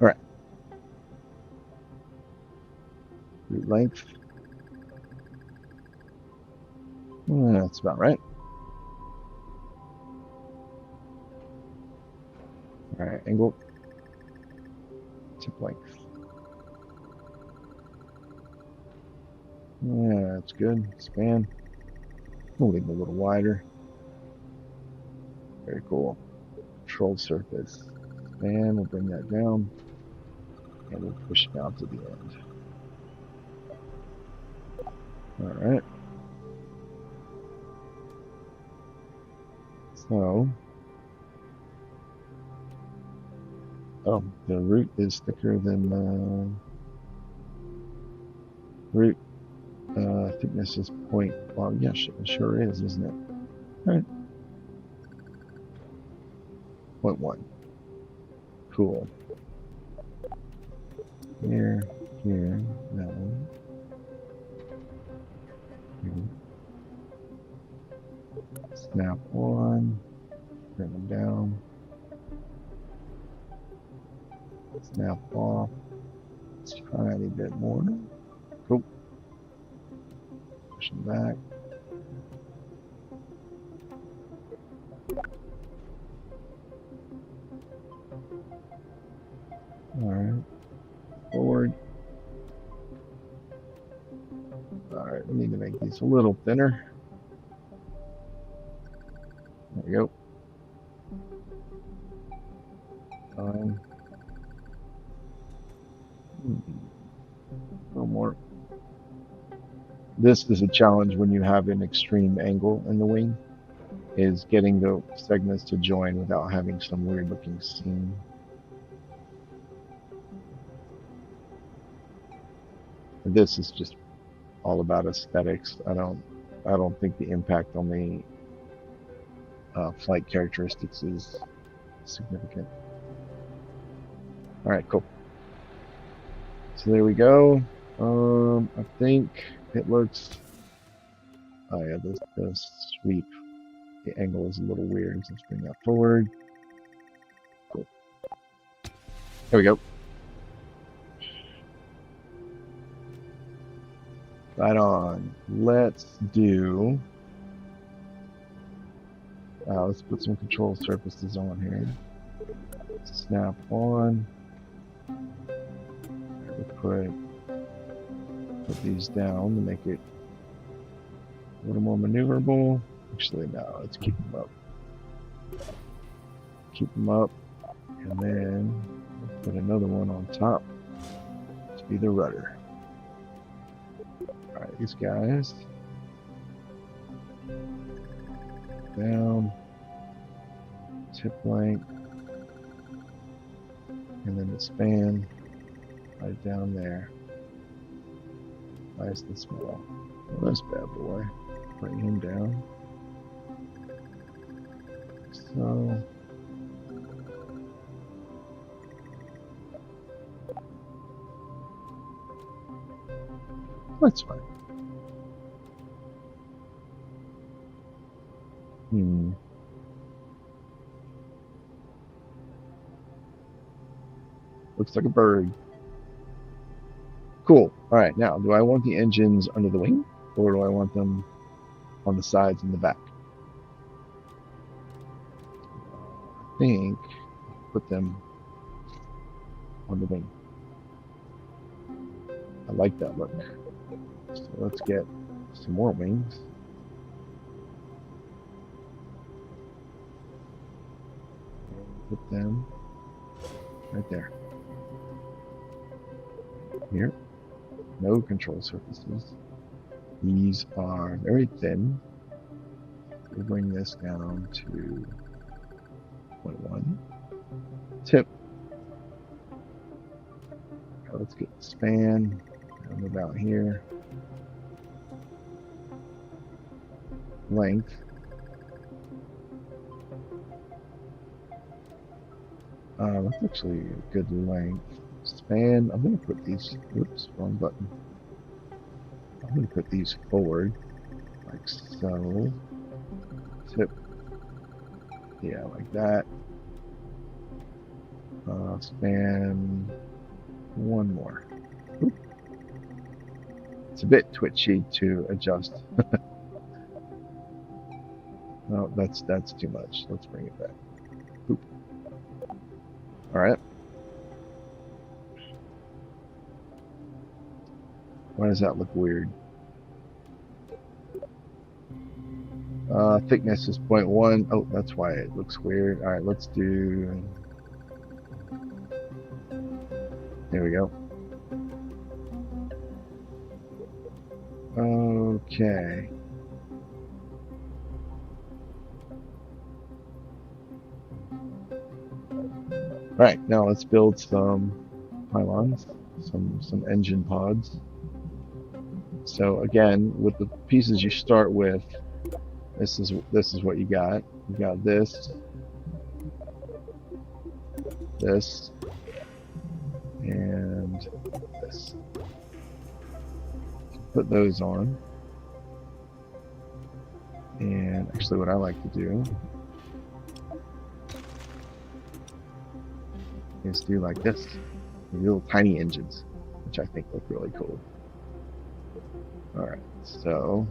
right. Root length. That's about right. All right, angle. Tip length. Yeah, that's good. Span. We'll leave it a little wider. Very cool. Control surface. And we'll bring that down. And we'll push it down to the end. All right. So, oh, the root is thicker than root thickness is point. Well, yeah, it sure is, isn't it? All right. 0.1. Cool. Here, that one. Here. Snap on. Bring them down. Snap off. Tiny bit more. Cool. Push them back. All right. Forward. All right. We need to make these a little thinner. There we go. Fine. A little more. This is a challenge when you have an extreme angle in the wing, is getting the segments to join without having some weird looking seam. This is just all about aesthetics. I don't think the impact on the flight characteristics is significant. All right, cool. So there we go. I think it looks. Oh yeah, the sweep, the angle is a little weird. So let's bring that forward. Cool. There we go. Right on. Let's do. Let's put some control surfaces on here. Snap on. We'll put these down to make it a little more maneuverable. Actually, no, let's keep them up. Keep them up, and then we'll put another one on top to be the rudder. All right, these guys down. tip length, and then the span right down there. Nice and small. Well, that's bad boy. Bring him down. So that's fine. Looks like a bird. Cool. All right, now, do I want the engines under the wing, or do I want them on the sides and the back? I think put them on the wing. I like that look. So let's get some more wings. Put them right there. Here. No control surfaces. These are very thin. We'll bring this down to 0.1. Tip. Now let's get the span down about here. Length. That's actually a good length. Span. I'm going to put these. Oops, wrong button. I'm going to put these forward, like so. Tip. Yeah, like that. Span. One more. Oop. It's a bit twitchy to adjust. No, that's too much. Let's bring it back. Oop. All right. Why does that look weird? Thickness is 0.1. Oh, that's why it looks weird. All right, let's do. There we go. Okay. All right, now let's build some pylons, some engine pods. So again, with the pieces you start with, this is what you got. You got this, and this. Put those on. And actually what I like to do is do like this. Little tiny engines, which I think look really cool. Alright, so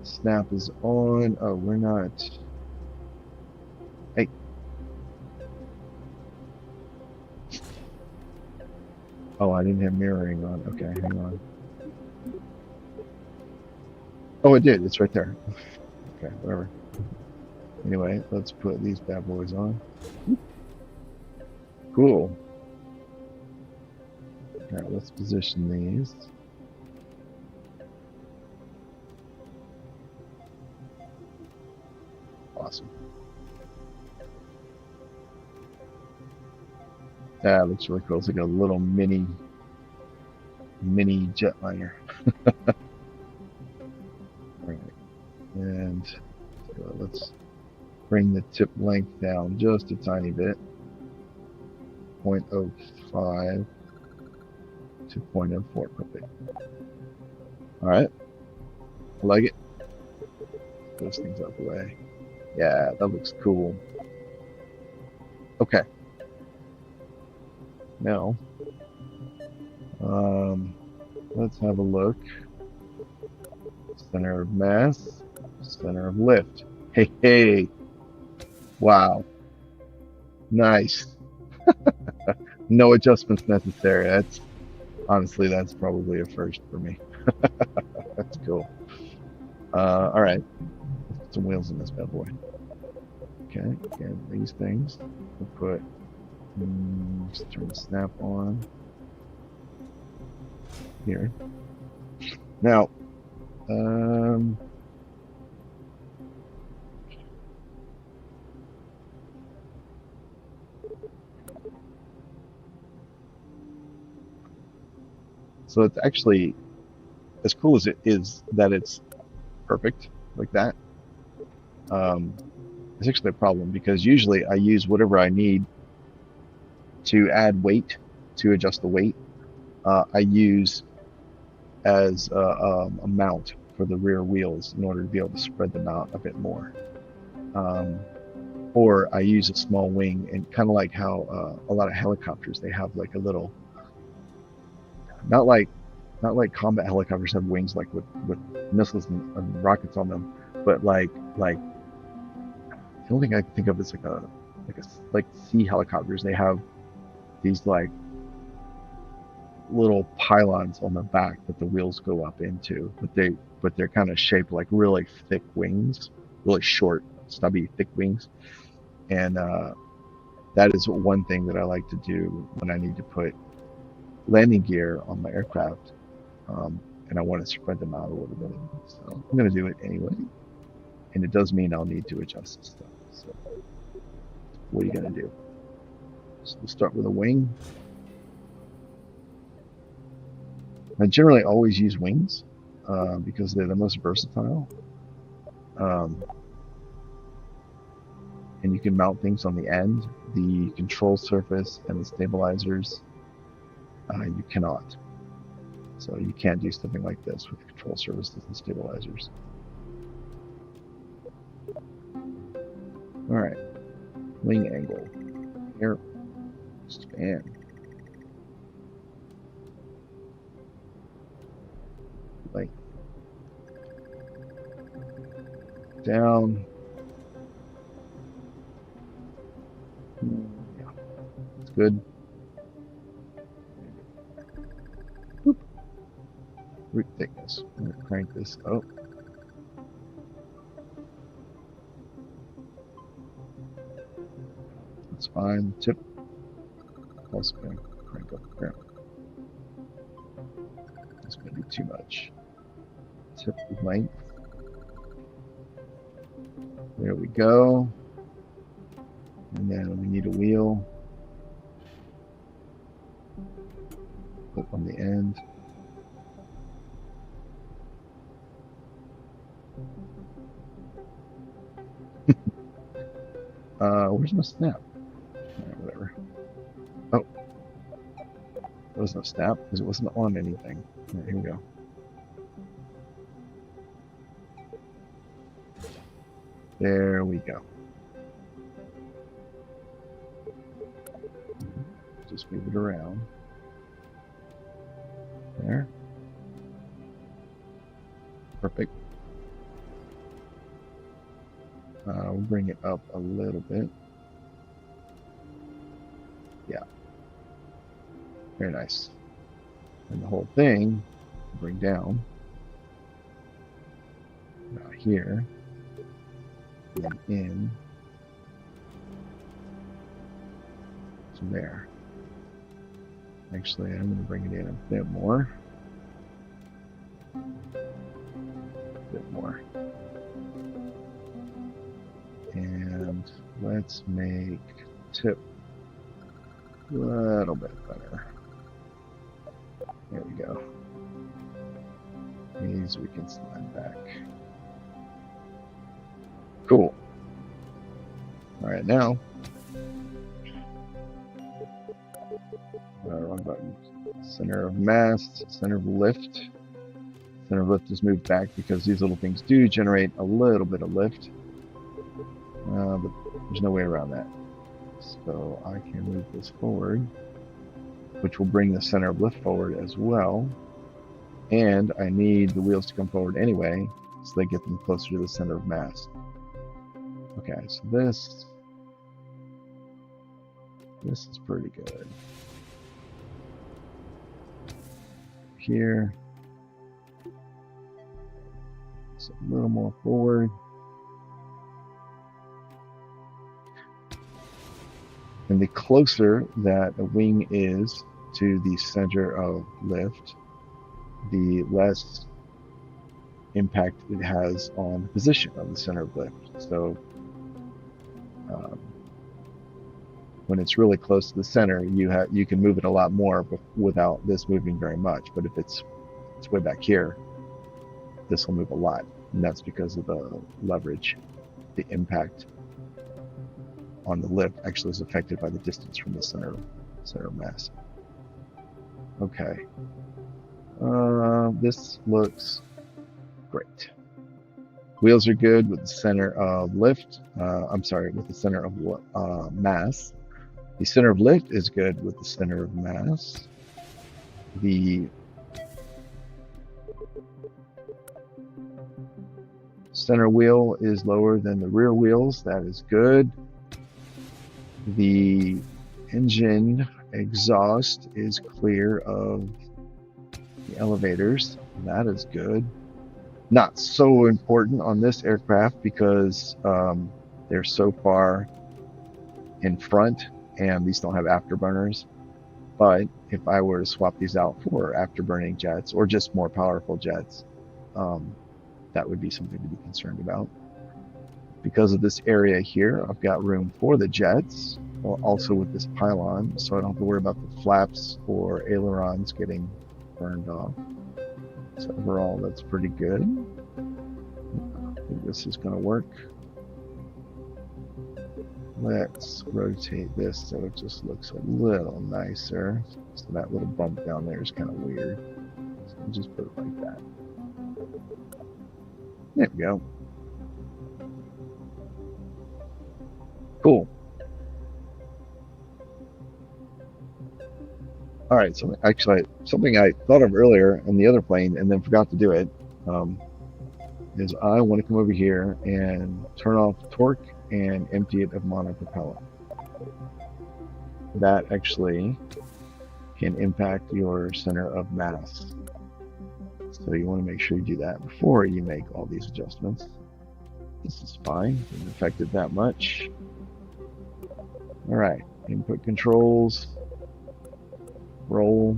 snap is on. Oh, we're not. Hey. Oh, I didn't have mirroring on. Okay, hang on. Oh, it did. It's right there. Okay, whatever. Anyway, let's put these bad boys on. Cool. Alright, let's position these. Awesome. That looks really cool. It's like a little mini jetliner. Alright. And so let's bring the tip length down just a tiny bit. 0.05 to 0.04 perfect. Alright. I like it. Those things out the way. Yeah, that looks cool. Okay. Now, let's have a look. Center of mass, center of lift. Hey, hey. Wow. Nice. No adjustments necessary. Honestly, that's probably a first for me. That's cool. All right. Let's put some wheels in this bad boy. Okay, again, these things. We'll put, just turn the snap on here. Now, So it's actually, as cool as it is that it's perfect like that, um, it's actually a problem because usually I use whatever I need to add weight, to adjust the weight. I use as a mount for the rear wheels in order to be able to spread them out a bit more. Um, or I use a small wing, and kind of like how a lot of helicopters, they have like a little, not like not like combat helicopters have wings like with missiles and rockets on them, but like the only thing I can think of is like sea helicopters. They have these like little pylons on the back that the wheels go up into, but they're kind of shaped like really thick wings, really short, stubby, thick wings. And that is one thing that I like to do when I need to put landing gear on my aircraft, and I want to spread them out a little bit. So I'm going to do it anyway, and it does mean I'll need to adjust stuff. So what are you going to do? So we'll start with a wing. I generally always use wings because they're the most versatile. Um, and you can mount things on the end. The control surface and the stabilizers, you cannot. So you can't do something like this with the control surfaces and stabilizers. All right, wing angle. Here, span. Length. Down. Yeah, it's good. Boop. Root thickness. I'm going to crank this up. That's fine. Tip. Also going to crank up the ground. That's going to be too much. Tip length. There we go. And then we need a wheel. Put on the end. Where's my snap? Whatever. Oh, there was no snap because it wasn't on anything. Right, here we go. There we go. Just move it around. There. Perfect. We'll bring it up a little bit. Yeah. Very nice. And the whole thing, bring down. Now here. And in. To there. Actually, I'm going to bring it in a bit more. A bit more. And let's make tip a little bit better. There we go. These we can slide back. Cool. All right, now. Wrong button. Center of mass, center of lift. Center of lift is moved back because these little things do generate a little bit of lift. But there's no way around that. So I can move this forward, which will bring the center of lift forward as well. And I need the wheels to come forward anyway, so they get them closer to the center of mass. Okay, so this is pretty good. Here, so a little more forward. And the closer that a wing is to the center of lift, the less impact it has on the position of the center of lift. So When it's really close to the center, you can move it a lot more without this moving very much. But if it's way back here, this will move a lot, and that's because of the leverage. The impact on the lift actually is affected by the distance from the center of mass. Okay, this looks great. Wheels are good with the center of lift. I'm sorry, with the center of mass. The center of lift is good with the center of mass. The center wheel is lower than the rear wheels. That is good. The engine exhaust is clear of the elevators. That is good. Not so important on this aircraft because they're so far in front and these don't have afterburners. But if I were to swap these out for afterburning jets or just more powerful jets, that would be something to be concerned about. Because of this area here, I've got room for the jets, also with this pylon, so I don't have to worry about the flaps or ailerons getting burned off. So overall, that's pretty good. I think this is going to work. Let's rotate this so it just looks a little nicer. So that little bump down there is kind of weird. So I'll just put it like that. There we go. Cool. All right, so actually something I thought of earlier in the other plane and then forgot to do it, is I want to come over here and turn off torque and empty it of monopropellant. That actually can impact your center of mass. So you want to make sure you do that before you make all these adjustments. This is fine, didn't affect it that much. All right, input controls, roll,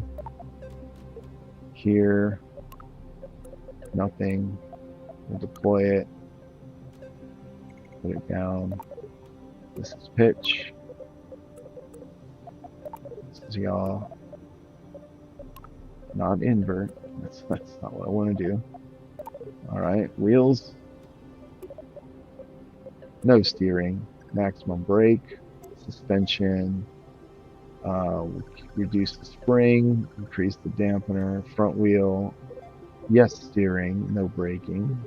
here, nothing, we'll deploy it, put it down, this is pitch, this is yaw, not invert, that's not what I want to do. All right, wheels, no steering, maximum brake, suspension, reduce the spring, increase the dampener, front wheel, yes steering, no braking.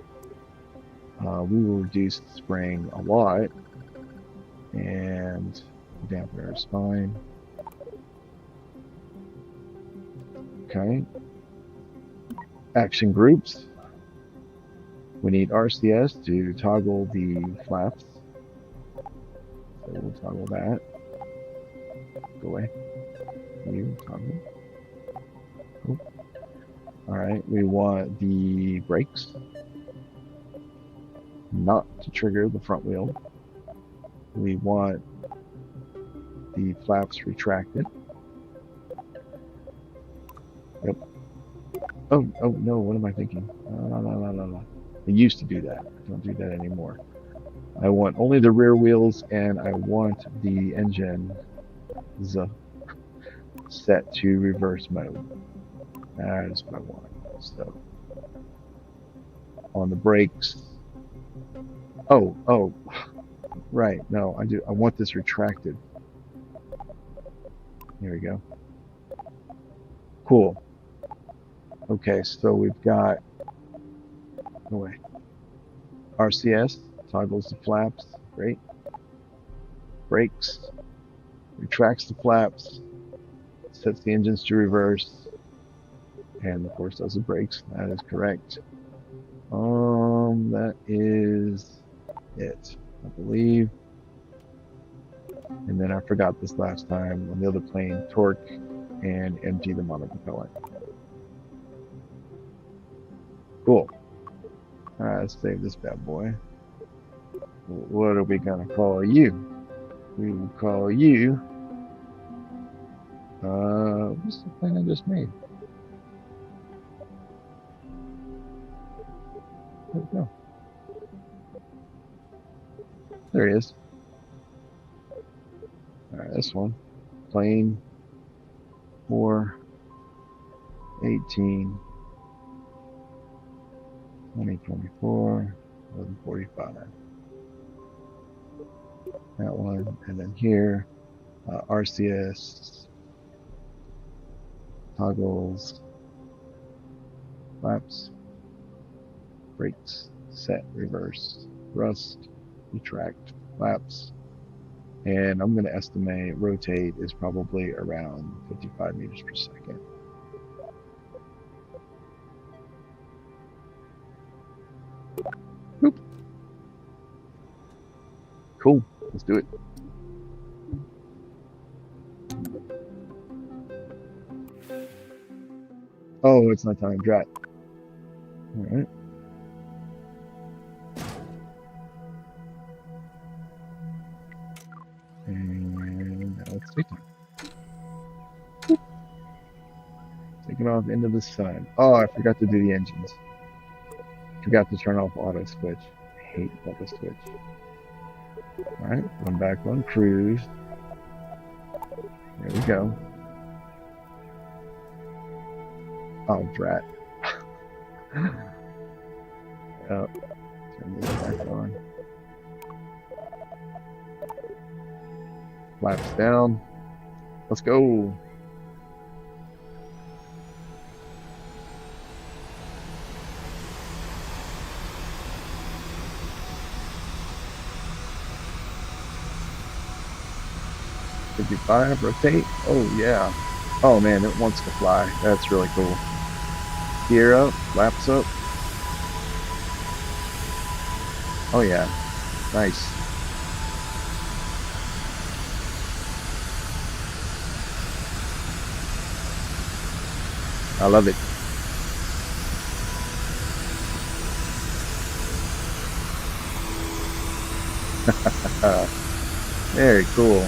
We will reduce the spring a lot, and the dampener is fine. Okay. Action groups. We need RCS to toggle the flaps. So we'll toggle that. Go away. You toggle. Cool. All right. We want the brakes not to trigger the front wheel. We want the flaps retracted. Yep. Oh no, what am I thinking? No. I used to do that. I don't do that anymore. I want only the rear wheels and I want the engine set to reverse mode. That is what I want. So on the brakes. Oh, right. No, I do. I want this retracted. Here we go. Cool. Okay, so we've got RCS toggles the flaps. Great. Brakes retracts the flaps, sets the engines to reverse, and of course does the brakes. That is correct. That is it, I believe. And then I forgot this last time on the other plane, torque and empty the monopropellant. Cool. All right, let's save this bad boy. What are we gonna call you? We will call you. What's the plane I just made? Where'd it go? There he is. All right, this one. Plane 418 2024 1145. That one, and then here, RCS toggles, flaps, brakes, set, reverse, thrust, retract, flaps, and I'm going to estimate rotate is probably around 55 meters per second. Boop. Cool. Let's do it. Oh, it's not time. Drat. All right. And now it's take time. Taking off into the sun. Oh, I forgot to do the engines. Forgot to turn off auto switch. I hate auto switch. All right, going back on cruise. There we go. Oh, drat. Oh, turn this back on. Flaps down. Let's go. Fifty-five, rotate. Oh yeah. Oh man, it wants to fly. That's really cool. Gear up, flaps up. Oh yeah, nice. I love it. Very cool.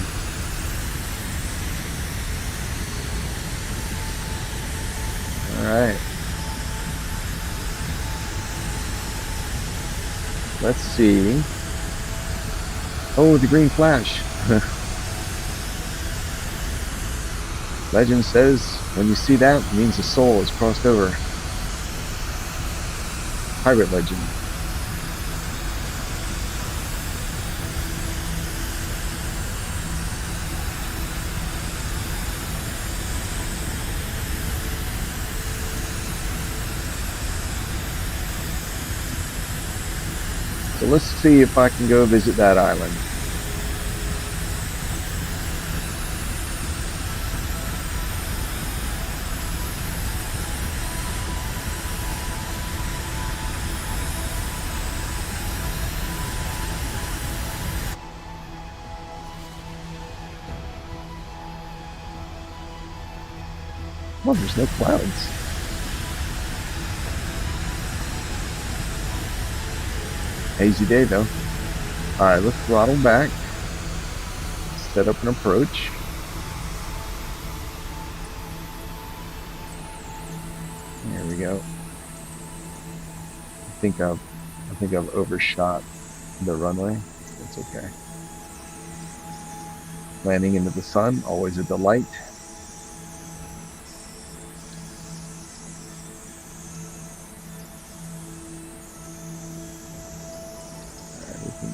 All right. Let's see. Oh, the green flash. Legend says when you see that, it means a soul has crossed over. Pirate legend. So let's see if I can go visit that island. Well, there's no clouds. Hazy day though. All right, let's throttle back. Set up an approach. There we go. I think I've overshot the runway. That's okay. Landing into the sun, always a delight.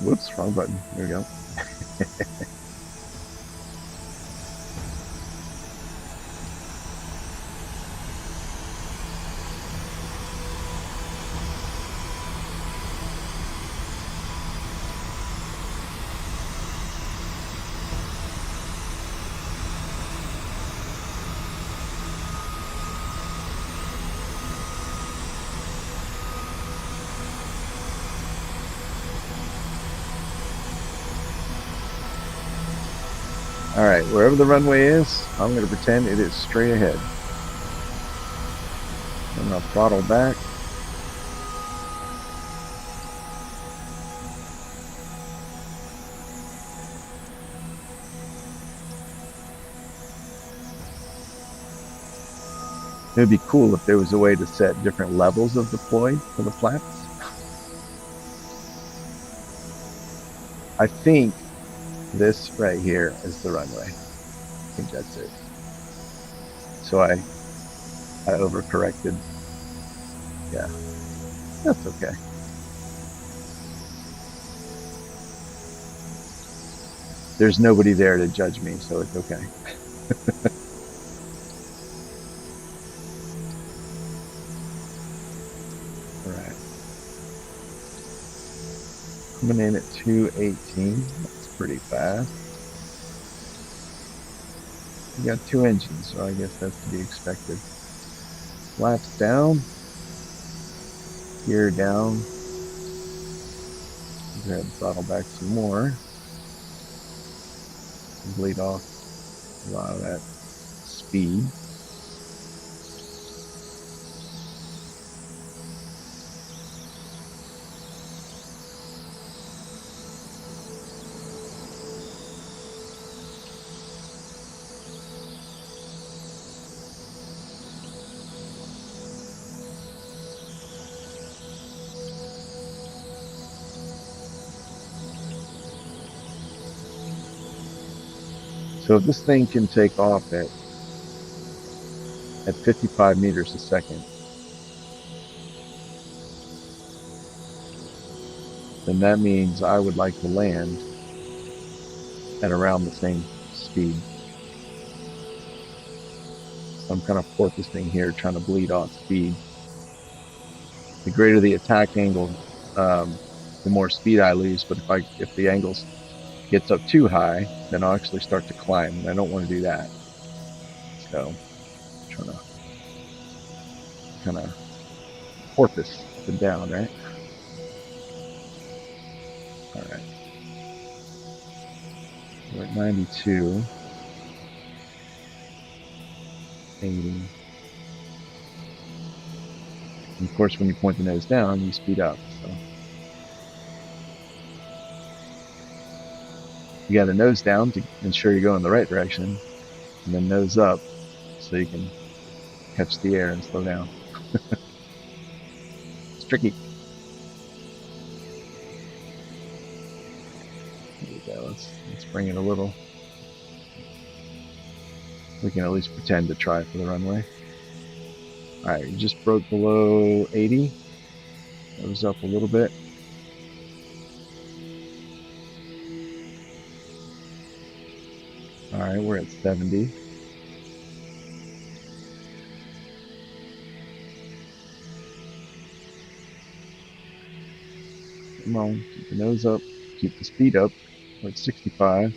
Whoops, wrong button. There we go. All right, wherever the runway is, I'm going to pretend it is straight ahead. I'm going to throttle back. It would be cool if there was a way to set different levels of deploy for the flaps. I think this right here is the runway. think that's it. So I overcorrected. Yeah, that's okay. There's nobody there to judge me, so it's okay. All right. Coming in at 218. That's pretty fast. You got two engines, so I guess that's to be expected. Flaps down. Gear down. Go ahead and throttle back some more. Bleed off a lot of that speed. So if this thing can take off at 55 meters a second, then that means I would like to land at around the same speed. So I'm kind of porpoising here, trying to bleed off speed. The greater the attack angle, the more speed I lose. But if the angle gets up too high, then I'll actually start to climb, and I don't want to do that. So I'm trying to kind of porpoise up and down, right? All right. We're at 92. 80. And of course, when you point the nose down, you speed up. So you got to nose down to ensure you're going the right direction, and then nose up so you can catch the air and slow down. It's tricky. There we go. Let's bring it a little. We can at least pretend to try for the runway. All right, you just broke below 80. Nose up a little bit. All right, we're at 70. Come on, keep the nose up, keep the speed up. We're at 65.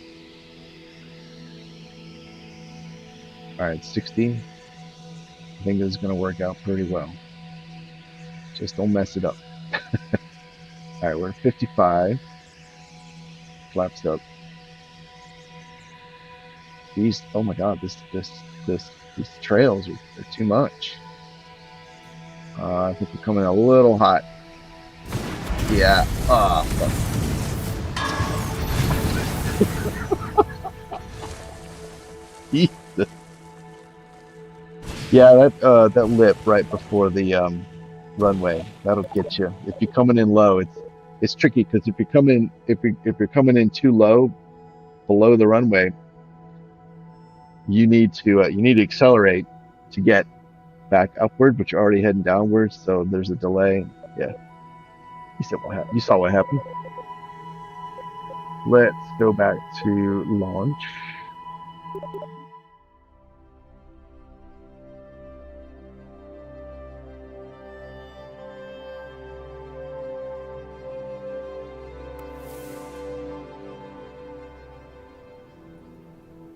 All right, 60. I think this is going to work out pretty well. Just don't mess it up. All right, we're at 55. Flaps up. These, oh my God, these trails are too much. I think we're coming a little hot. Yeah. Yeah, that lip right before the runway, that'll get you. If you're coming in low, it's tricky because if you're coming in too low below the runway, you need to accelerate to get back upward, but you're already heading downwards, so there's a delay. Yeah, you saw what happened. Let's go back to launch.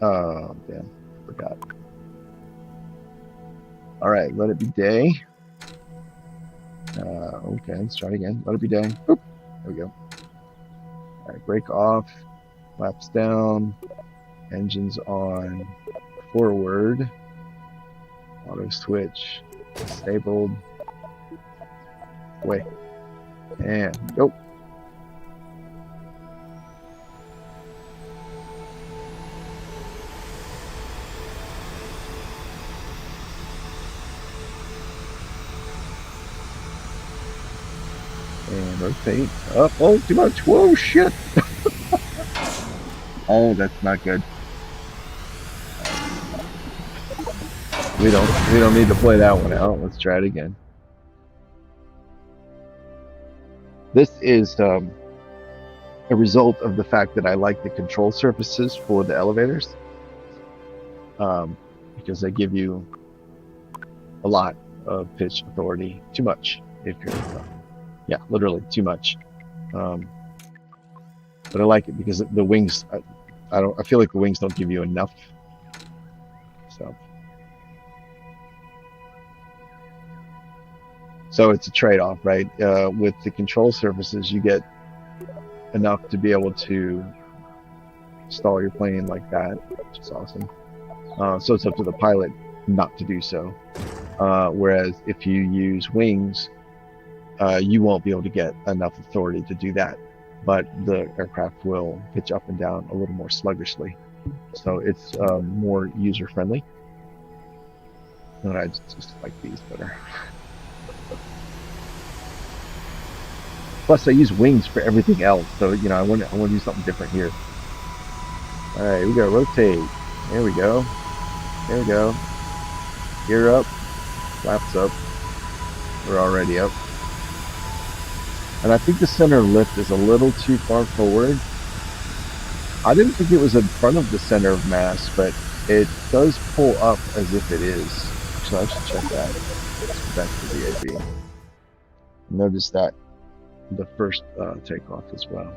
Oh, damn, forgot. All right, let it be day. Okay, let's try it again. Let it be day. Boop. There we go. All right, brake off, flaps down, engines on, forward, auto switch, disabled, away, and go. And rotate up. Oh, too much. Whoa, shit. Oh, that's not good. We don't need to play that one out. Let's try it again. This is a result of the fact that I like the control surfaces for the elevators, because they give you a lot of pitch authority. Too much, if you're, yeah, literally too much. But I like it because the wings, I feel like the wings don't give you enough. So it's a trade-off, right? With the control surfaces, you get enough to be able to stall your plane like that, which is awesome. So it's up to the pilot not to do so. Whereas if you use wings, you won't be able to get enough authority to do that. But the aircraft will pitch up and down a little more sluggishly. So it's more user-friendly. And I just like these better. Plus, I use wings for everything else, so I want to do something different here. All right, we gotta rotate. There we go. There we go. Gear up. Flaps up. We're already up. And I think the center of lift is a little too far forward. I didn't think it was in front of the center of mass, but it does pull up as if it is. So I should check that. Let's go back to the VAB. Notice that the first takeoff as well.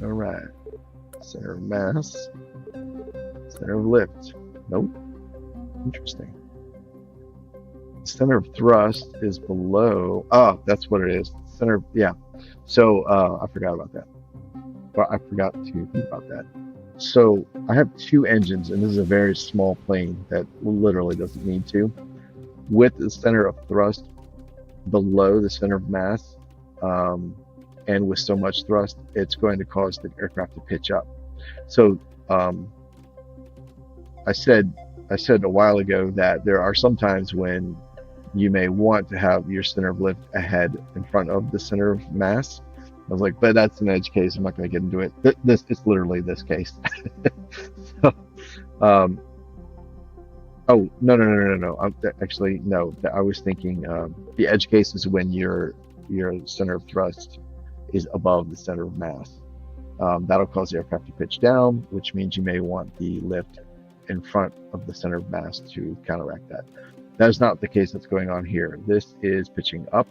All right, center of mass, center of lift. Nope. Interesting. Center of thrust is below. Oh, that's what it is. Center. Yeah. So I forgot about that. Well, I forgot to think about that. So I have two engines, and this is a very small plane that literally doesn't need to. With the center of thrust below the center of mass, and with so much thrust, it's going to cause the aircraft to pitch up. So I said a while ago that there are some times when you may want to have your center of lift ahead in front of the center of mass. I was like, but that's an edge case. I'm not going to get into it. This is literally this case. So, oh, no. Actually, no. I was thinking the edge case is when your center of thrust is above the center of mass. That'll cause the aircraft to pitch down, which means you may want the lift in front of the center of mass to counteract that. That is not the case that's going on here. This is pitching up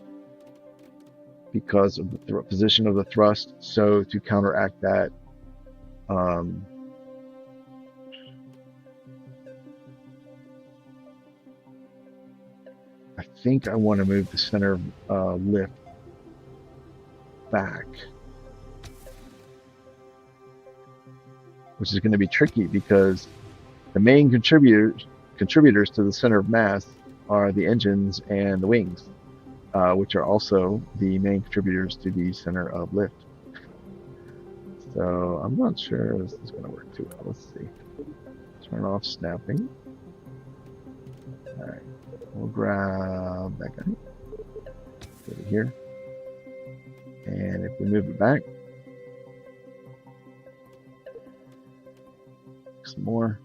because of the position of the thrust. So to counteract that, I think I want to move the center lift back, which is going to be tricky because the main contributors to the center of mass are the engines and the wings, which are also the main contributors to the center of lift. So I'm not sure this is going to work too well. Let's see. Turn off snapping. All right, we'll grab that guy. Put it here. And if we move it back, some more.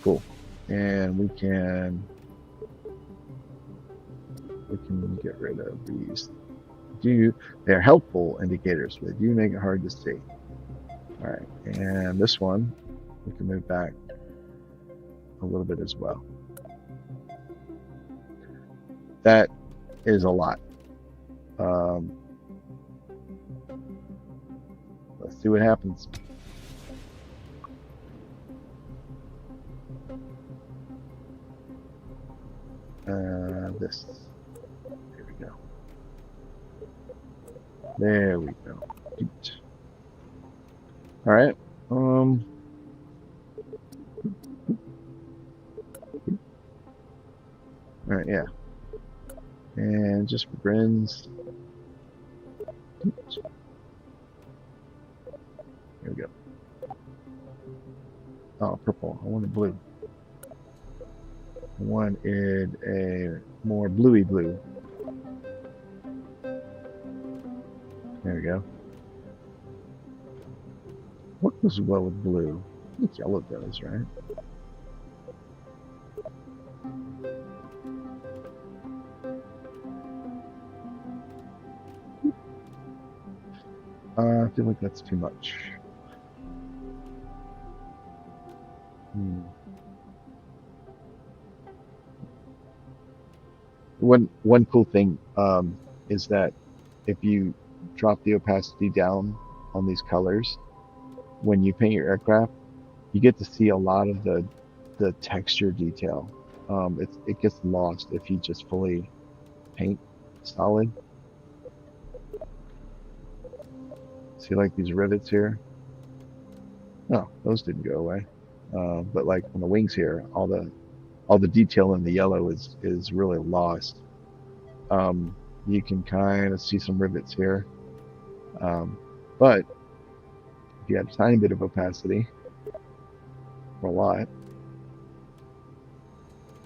Cool. And we can get rid of these. They're helpful indicators, but they do make it hard to see. All right, and this one we can move back a little bit as well. That is a lot. Let's see what happens. This. There we go. There we go. All right. All right. Yeah. And just for grins. Here we go. Oh, purple. I wanted blue. I wanted a more bluey blue. There we go. What goes well with blue? I think yellow does, right? I feel like that's too much. Hmm. One cool thing is that if you drop the opacity down on these colors, when you paint your aircraft, you get to see a lot of the texture detail. It gets lost if you just fully paint solid. See like these rivets here? No, those didn't go away. But like on the wings here, all the detail in the yellow is really lost. You can kind of see some rivets here. Um, but if you had a tiny bit of opacity, or a lot,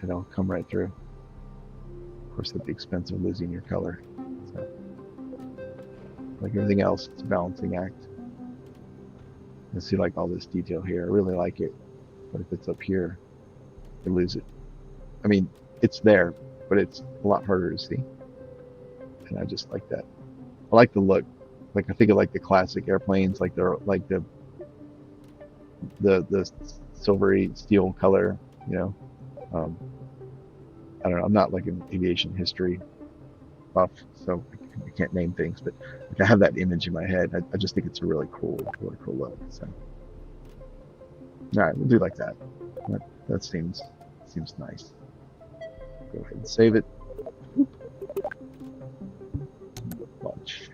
it'll come right through. Of course, at the expense of losing your color. So, like everything else, it's a balancing act. You see like all this detail here. I really like it, but if it's up here, you lose it. I mean, it's there, but it's a lot harder to see. And I just like that. I like the look. Like I think of like the classic airplanes, like the silvery steel color. You know, um, I don't know. I'm not like an aviation history buff, so I can't name things, but like I have that image in my head. I just think it's a really cool look. So, all right, we'll do like that. That, that seems nice. Go ahead and save it. Launch.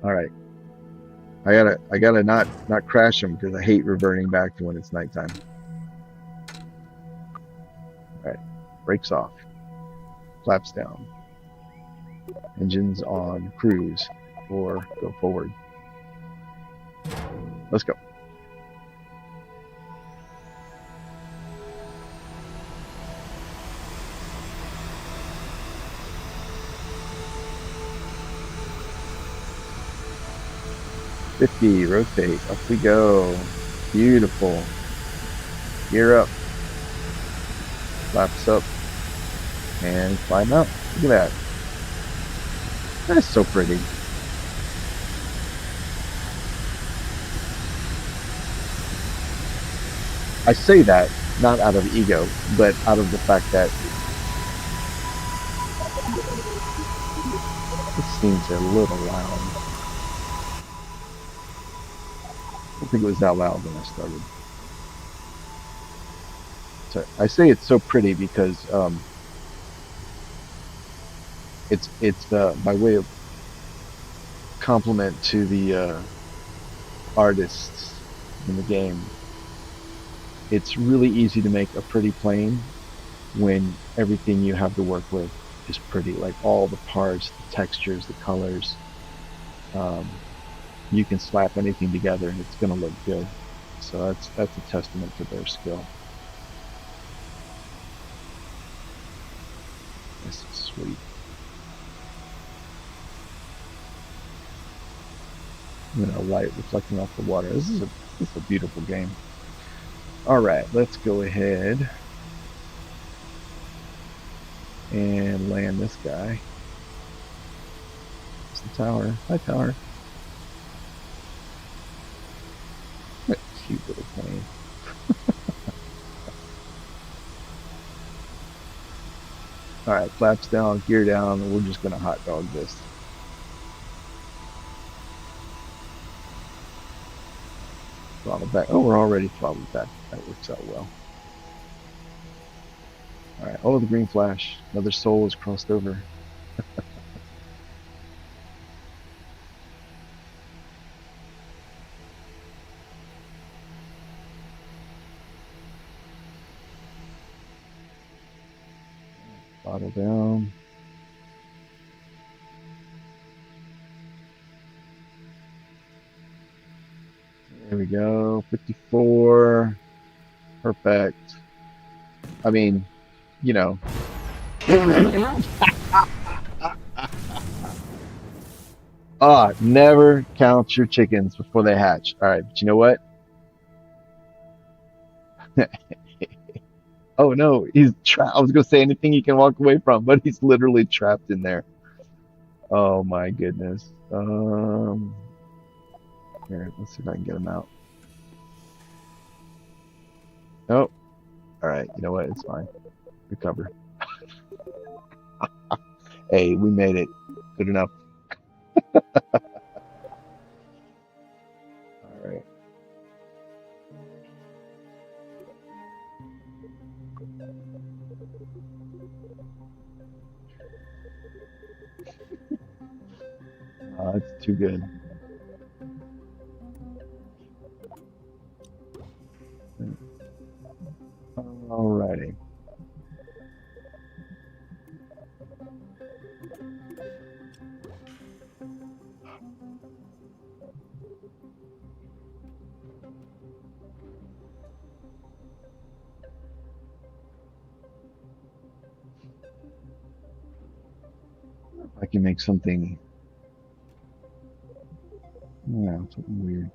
All right. I gotta not crash them because I hate reverting back to when it's nighttime. All right. Brakes off. Flaps down. Engines on cruise or go forward. Let's go. '50, rotate, up we go. Beautiful. Gear up, flaps up, and climb out. Look at that. That's so pretty. I say that not out of ego, but out of the fact that this seems a little loud. I don't think it was that loud when I started. So I say it's so pretty because it's by way of compliment to the artists in the game. It's really easy to make a pretty plane when everything you have to work with is pretty, like all the parts, the textures, the colors. Um, you can slap anything together and it's going to look good. So that's a testament to their skill. This is sweet. You know, light reflecting off the water. This is a beautiful game. All right, let's go ahead and land this guy. It's the tower. Hi, tower. What a cute little plane. All right, flaps down, gear down, and we're just gonna hot dog this. Throttle back. Oh, we're already throttled back. That works out well. All right, oh, the green flash. Another soul is crossed over. Throttle down. There we go. 54. Perfect. I mean, you know. Never count your chickens before they hatch. All right, but you know what? Oh no, he's trapped. I was gonna say anything he can walk away from, but he's literally trapped in there. Oh my goodness. Here, let's see if I can get him out. Oh, all right. You know what? It's fine. Recover. Hey, we made it. Good enough. All right. It's too good. All righty. I can make something, yeah, something weird.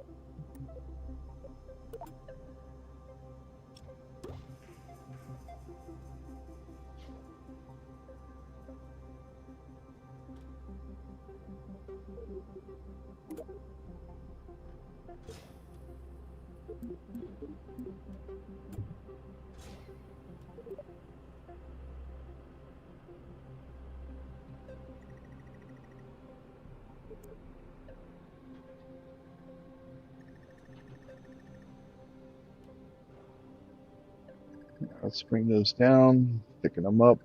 Let's bring those down, thicken them up,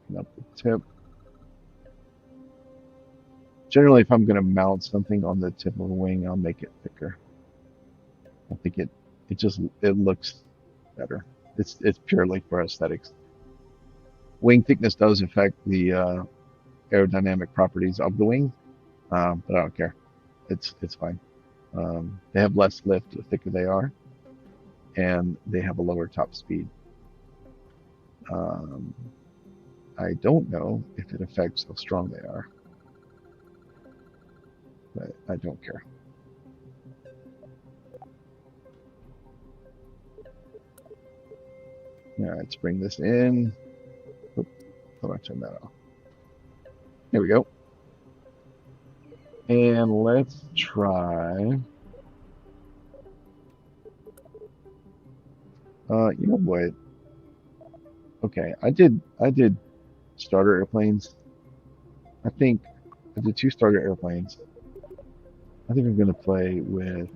thicken up the tip. Generally, if I'm going to mount something on the tip of a wing, I'll make it thicker. I think it looks better. It's purely for aesthetics. Wing thickness does affect the aerodynamic properties of the wing, but I don't care. It's fine. They have less lift the thicker they are, and they have a lower top speed. Um, I don't know if it affects how strong they are, but I don't care. All right, let's bring this in. Oop, how do I turn that off? There we go. And let's try. You know what? Okay, I did starter airplanes. I think I did two starter airplanes. I think I'm gonna play with.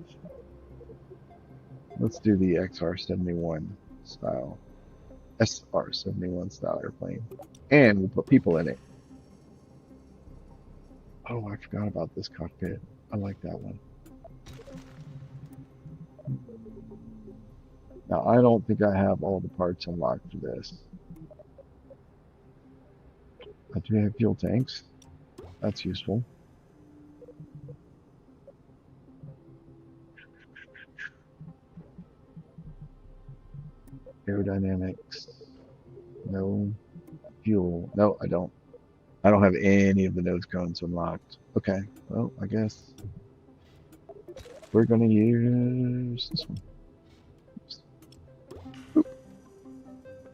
Let's do the XR-71 style, SR-71 style airplane, and we'll put people in it. Oh, I forgot about this cockpit. I like that one. Now, I don't think I have all the parts unlocked for this. I do have fuel tanks. That's useful. Aerodynamics. No. Fuel. No, I don't. I don't have any of the nose cones unlocked. Okay. Well, I guess we're going to use this one.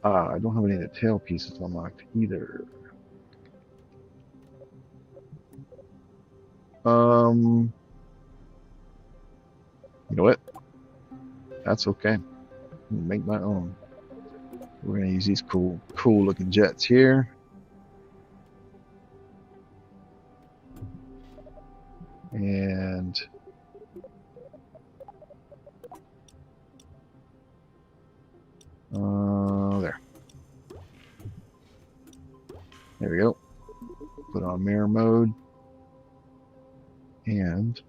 I don't have any of the tail pieces unlocked either. You know what? That's okay. I'll make my own. We're gonna use these cool looking jets here. And there. There we go. Put on mirror mode and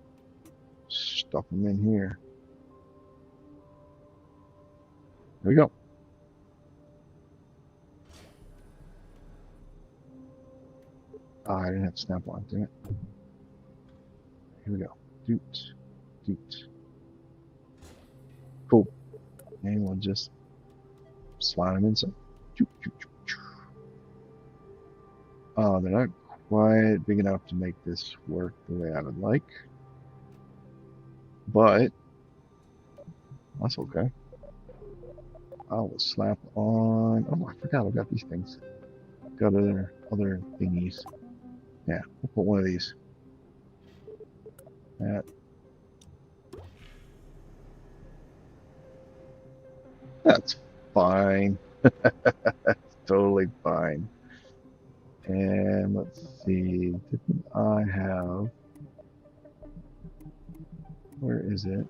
stuff them in here. There we go. I didn't have to snap on, damn it. Here we go. Doot, doot. and we'll just slide them inside. Oh, they're not quite big enough to make this work the way I would like, but that's okay. I will slap on. Oh, I forgot I got these things. Got other thingies. Yeah, we'll put one of these. That's fine. That's totally fine. And let's see, didn't I have, where is it?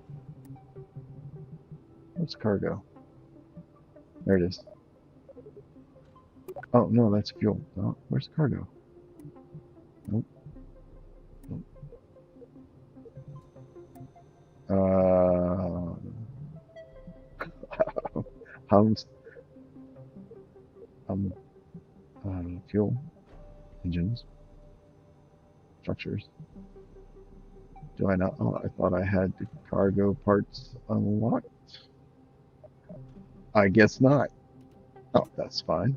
Where's cargo? There it is. Oh, no, that's fuel. Oh, where's cargo? Nope. Nope. How's, um, fuel, engines, structures. Do I not? Oh, I thought I had the cargo parts unlocked. I guess not. Oh, that's fine.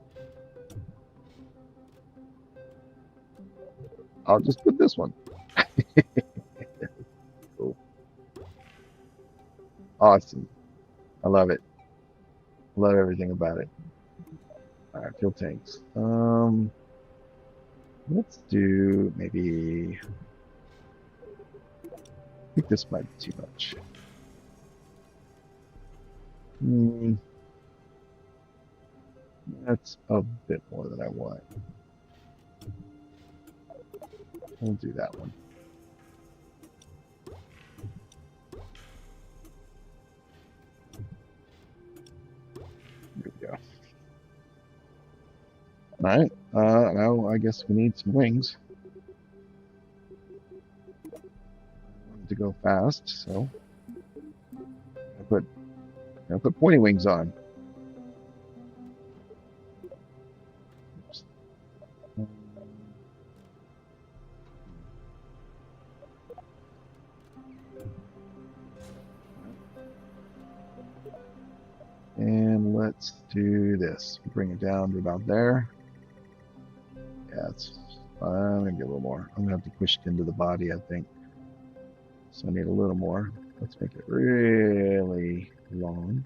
I'll just put this one. Cool. Awesome. I love it. Love everything about it. All right, fuel tanks. Let's do maybe. I think this might be too much. That's a bit more than I want. We'll do that one. There we go. All right. Now I guess we need some wings. I want to go fast, so I put pointy wings on. Oops. And let's do this. Bring it down to about there. Yeah, I'm gonna get a little more. I'm gonna have to push it into the body, I think. So I need a little more. Let's make it really long.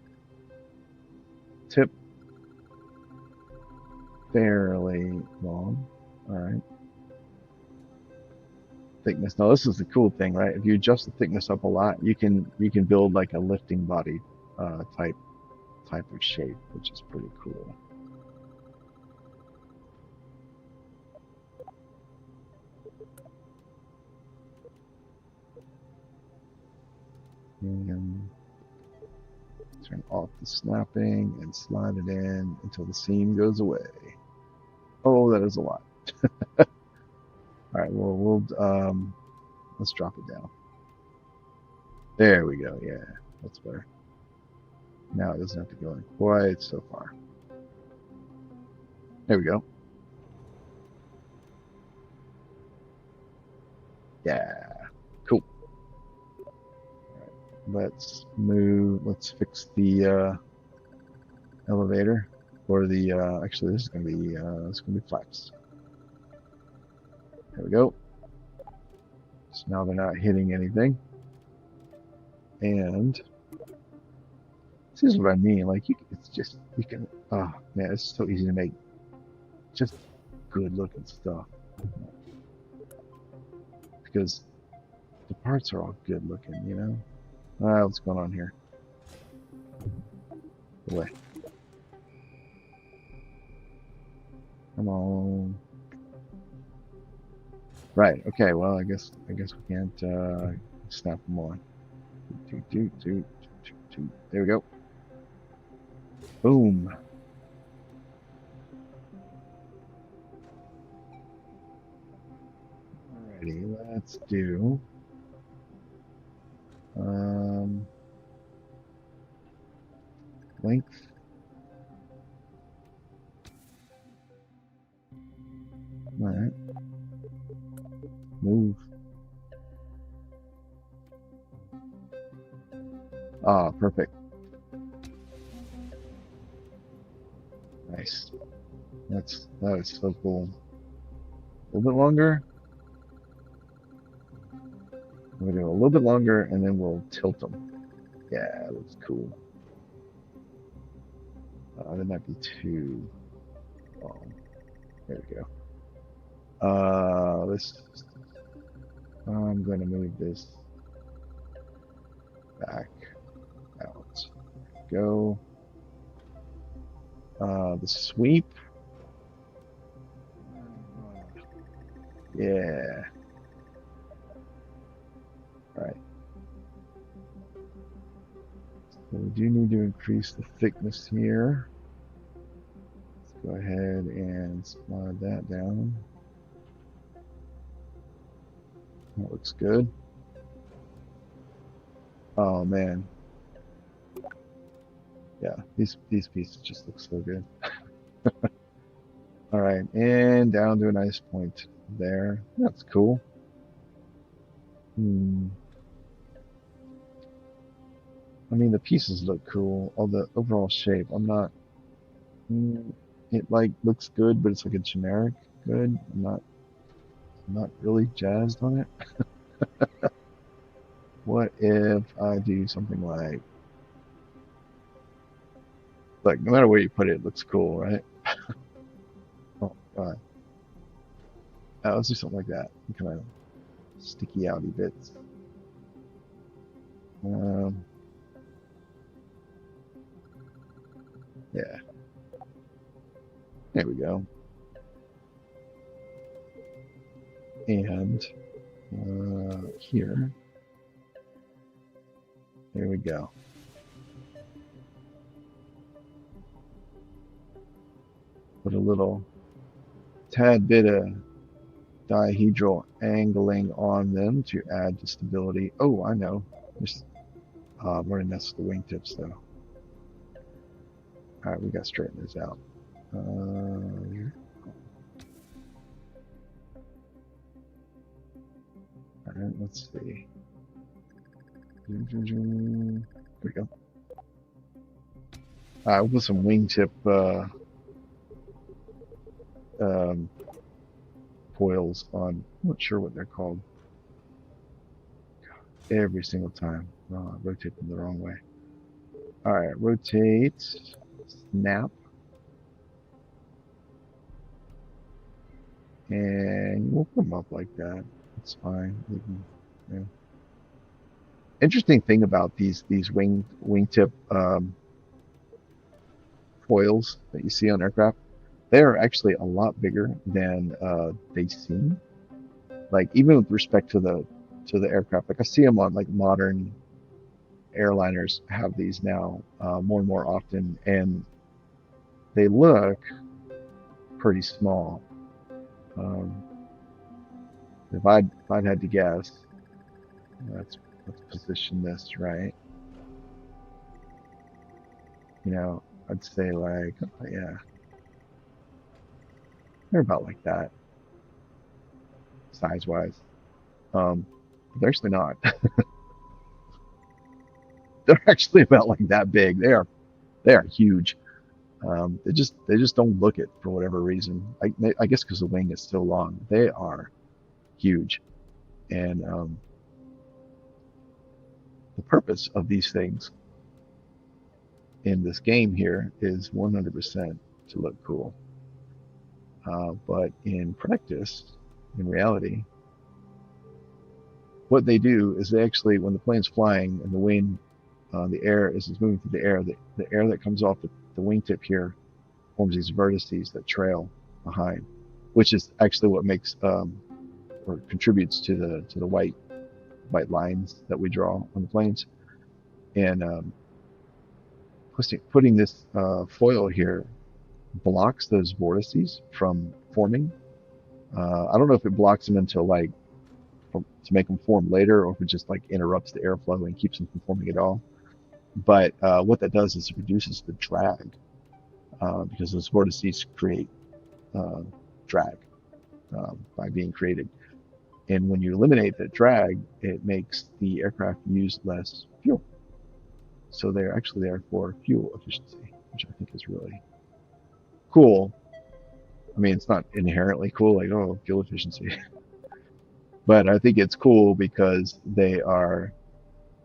Tip fairly long. All right. Thickness. Now this is the cool thing, right? If you adjust the thickness up a lot, you can build like a lifting body type of shape, which is pretty cool. And turn off the snapping and slide it in until the seam goes away. Oh, that is a lot. All right, well, let's drop it down. There we go. Yeah, that's better. Now it doesn't have to go in quite so far. There we go. Yeah, cool. All right, let's fix the elevator, or the actually this is gonna be flaps. There we go. So now they're not hitting anything, and this is what I mean. Like it's just you can. Oh man, it's so easy to make just good looking stuff because the parts are all good looking, you know. What's going on here? Away. Come on. Right. Okay. Well, I guess we can't snap them on. There we go. Boom. Alrighty. Let's do. Length. All right. Move. Ah, perfect. Nice. That is so cool. A little bit longer. We're gonna do a little bit longer, and then we'll tilt them. Yeah, that looks cool. That might be too long. There we go. This. I'm going to move this back out. Go. The sweep. Yeah. All right. So we do need to increase the thickness here. Let's go ahead and slide that down. That looks good. Oh man. Yeah, these pieces just look so good. All right, and down to a nice point there. That's cool. I mean, the pieces look cool. All the overall shape. I'm not. It like looks good, but it's like a generic good. I'm not really jazzed on it. What if I do something like no matter where you put it, it looks cool, right? Oh God. Let's do something like that. Kind of sticky outy bits. Um, yeah. There we go. And here. There we go. Put a little tad bit of dihedral angling on them to add to stability. Oh, I know. Just we're gonna mess with the wingtips though. All right, we got to straighten this out. Here. All right, let's see. Here we go. We'll put some wingtip foils on. I'm not sure what they're called. Every single time. Rotate them the wrong way. All right, rotate, snap, and we'll put them up like that. It's fine. Yeah. Interesting thing about these wingtip foils that you see on aircraft, they are actually a lot bigger than they seem. Like even with respect to the aircraft, like I see them on like modern airliners have these now more and more often, and they look pretty small. If I'd had to guess, let's position this right. I'd say like, oh, yeah, they're about like that size wise. They're actually not. They're actually about like that big. They are huge. They just don't look it for whatever reason. I guess because the wing is so long. They are huge, and the purpose of these things in this game here is 100% to look cool. But in practice, in reality, what they do is they actually, when the plane's flying and the wind, the air is moving through the air, the air that comes off the wingtip here forms these vertices that trail behind, which is actually what makes or contributes to the white lines that we draw on the planes. And putting this foil here blocks those vortices from forming. I don't know if it blocks them until like to make them form later, or if it just like interrupts the airflow and keeps them from forming at all. But what that does is it reduces the drag because those vortices create drag by being created. And when you eliminate that drag, it makes the aircraft use less fuel. So they're actually there for fuel efficiency, which I think is really cool. I mean, it's not inherently cool, like, oh, fuel efficiency. But I think it's cool because they are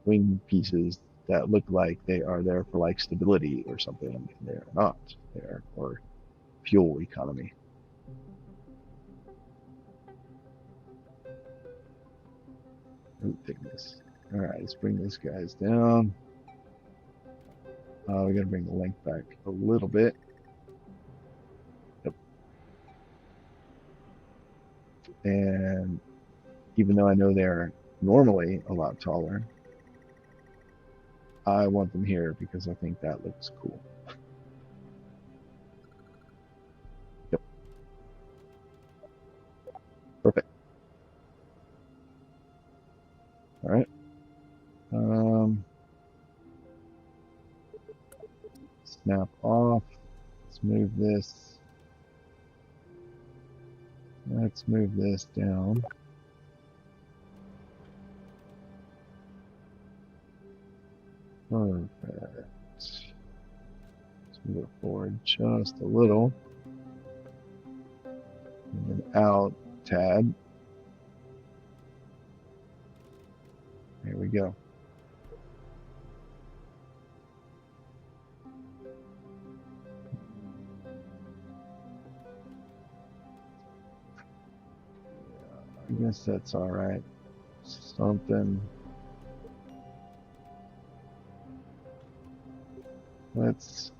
wing pieces that look like they are there for like stability or something, and they're not there for fuel economy. Root thickness. All right, let's bring these guys down. We got to bring the length back a little bit. Yep. And even though I know they're normally a lot taller, I want them here because I think that looks cool. Yep. Perfect. All right. Snap off. Let's move this. Let's move this down. Perfect. Let's move it forward just a little. And then out, tad. There we go. I guess that's all right. Something. Let's.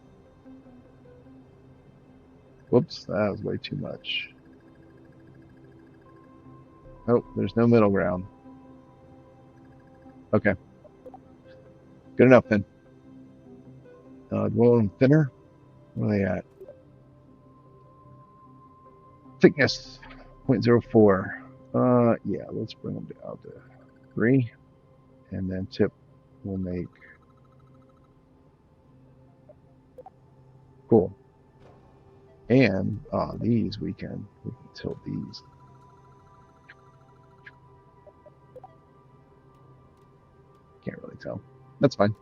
Whoops, that was way too much. Oh, there's no middle ground. Okay. Good enough then. Dwell and thinner. Where are they at? Thickness 0.04. Yeah, let's bring them down to 3. And then tip will make. Cool. And these we can tilt these. Can't really tell. That's fine.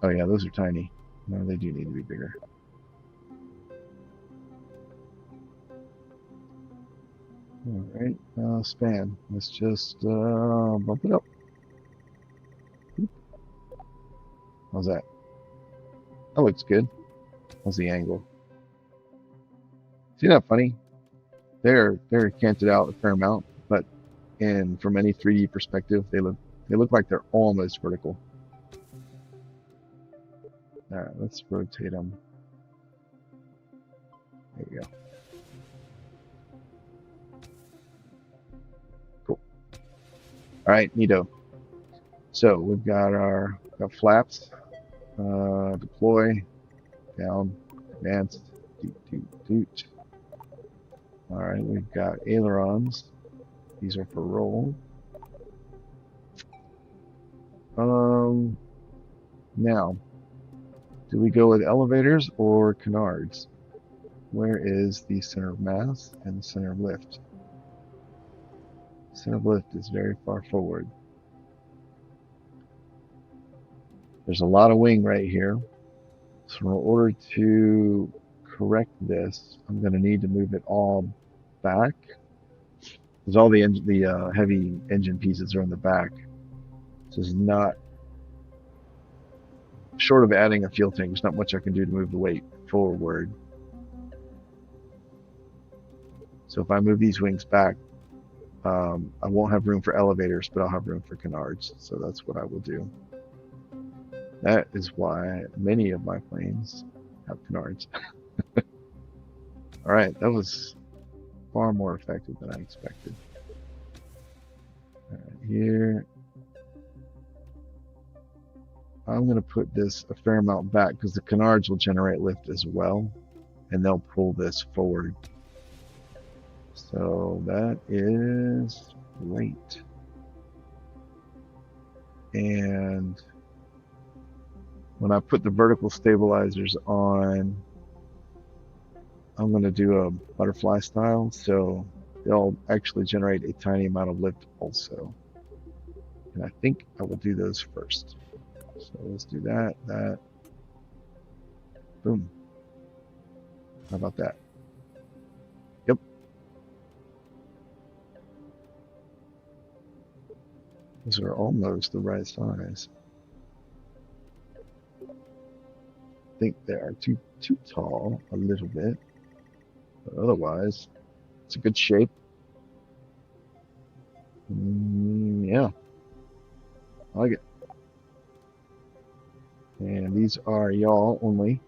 Oh yeah, those are tiny. No, they do need to be bigger. All right, span. Let's just bump it up. How's that? That looks good. How's the angle? See that funny? They're canted out a fair amount, but from any 3D perspective, they look like they're almost vertical. All right, let's rotate them. There we go. Cool. All right, neato. So we've got our flaps. Deploy, down, advanced, doot. All right, we've got ailerons. These are for roll. Now, do we go with elevators or canards? Where is the center of mass and the center of lift? Center of lift is very far forward. There's a lot of wing right here. So in order to correct this, I'm going to need to move it all back. Because all the heavy engine pieces are in the back. So it's not, short of adding a fuel tank, there's not much I can do to move the weight forward. So if I move these wings back, I won't have room for elevators, but I'll have room for canards. So that's what I will do. That is why many of my planes have canards. All right, that was far more effective than I expected. All right, here. I'm going to put this a fair amount back because the canards will generate lift as well, and they'll pull this forward. So that is great. And when I put the vertical stabilizers on, I'm going to do a butterfly style, so they'll actually generate a tiny amount of lift also. And I think I will do those first. So let's do that. Boom. How about that? Yep. Those are almost the right size. I think they are too tall a little bit, but otherwise, it's a good shape. Yeah, I like it. And these are y'all only.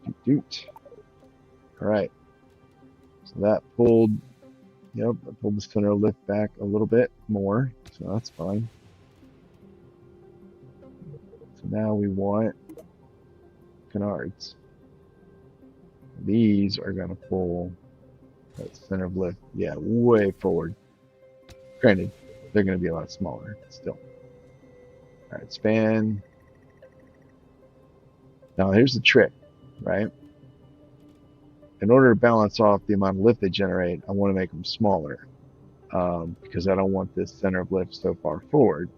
Doot, doot. All right. So that pulled, yep, that pulled the center lift back a little bit more. So that's fine. So now we want canards. These are going to pull that center of lift, yeah, way forward. Granted, they're going to be a lot smaller still. All right, span. Now here's the trick, right? In order to balance off the amount of lift they generate, I want to make them smaller because I don't want this center of lift so far forward.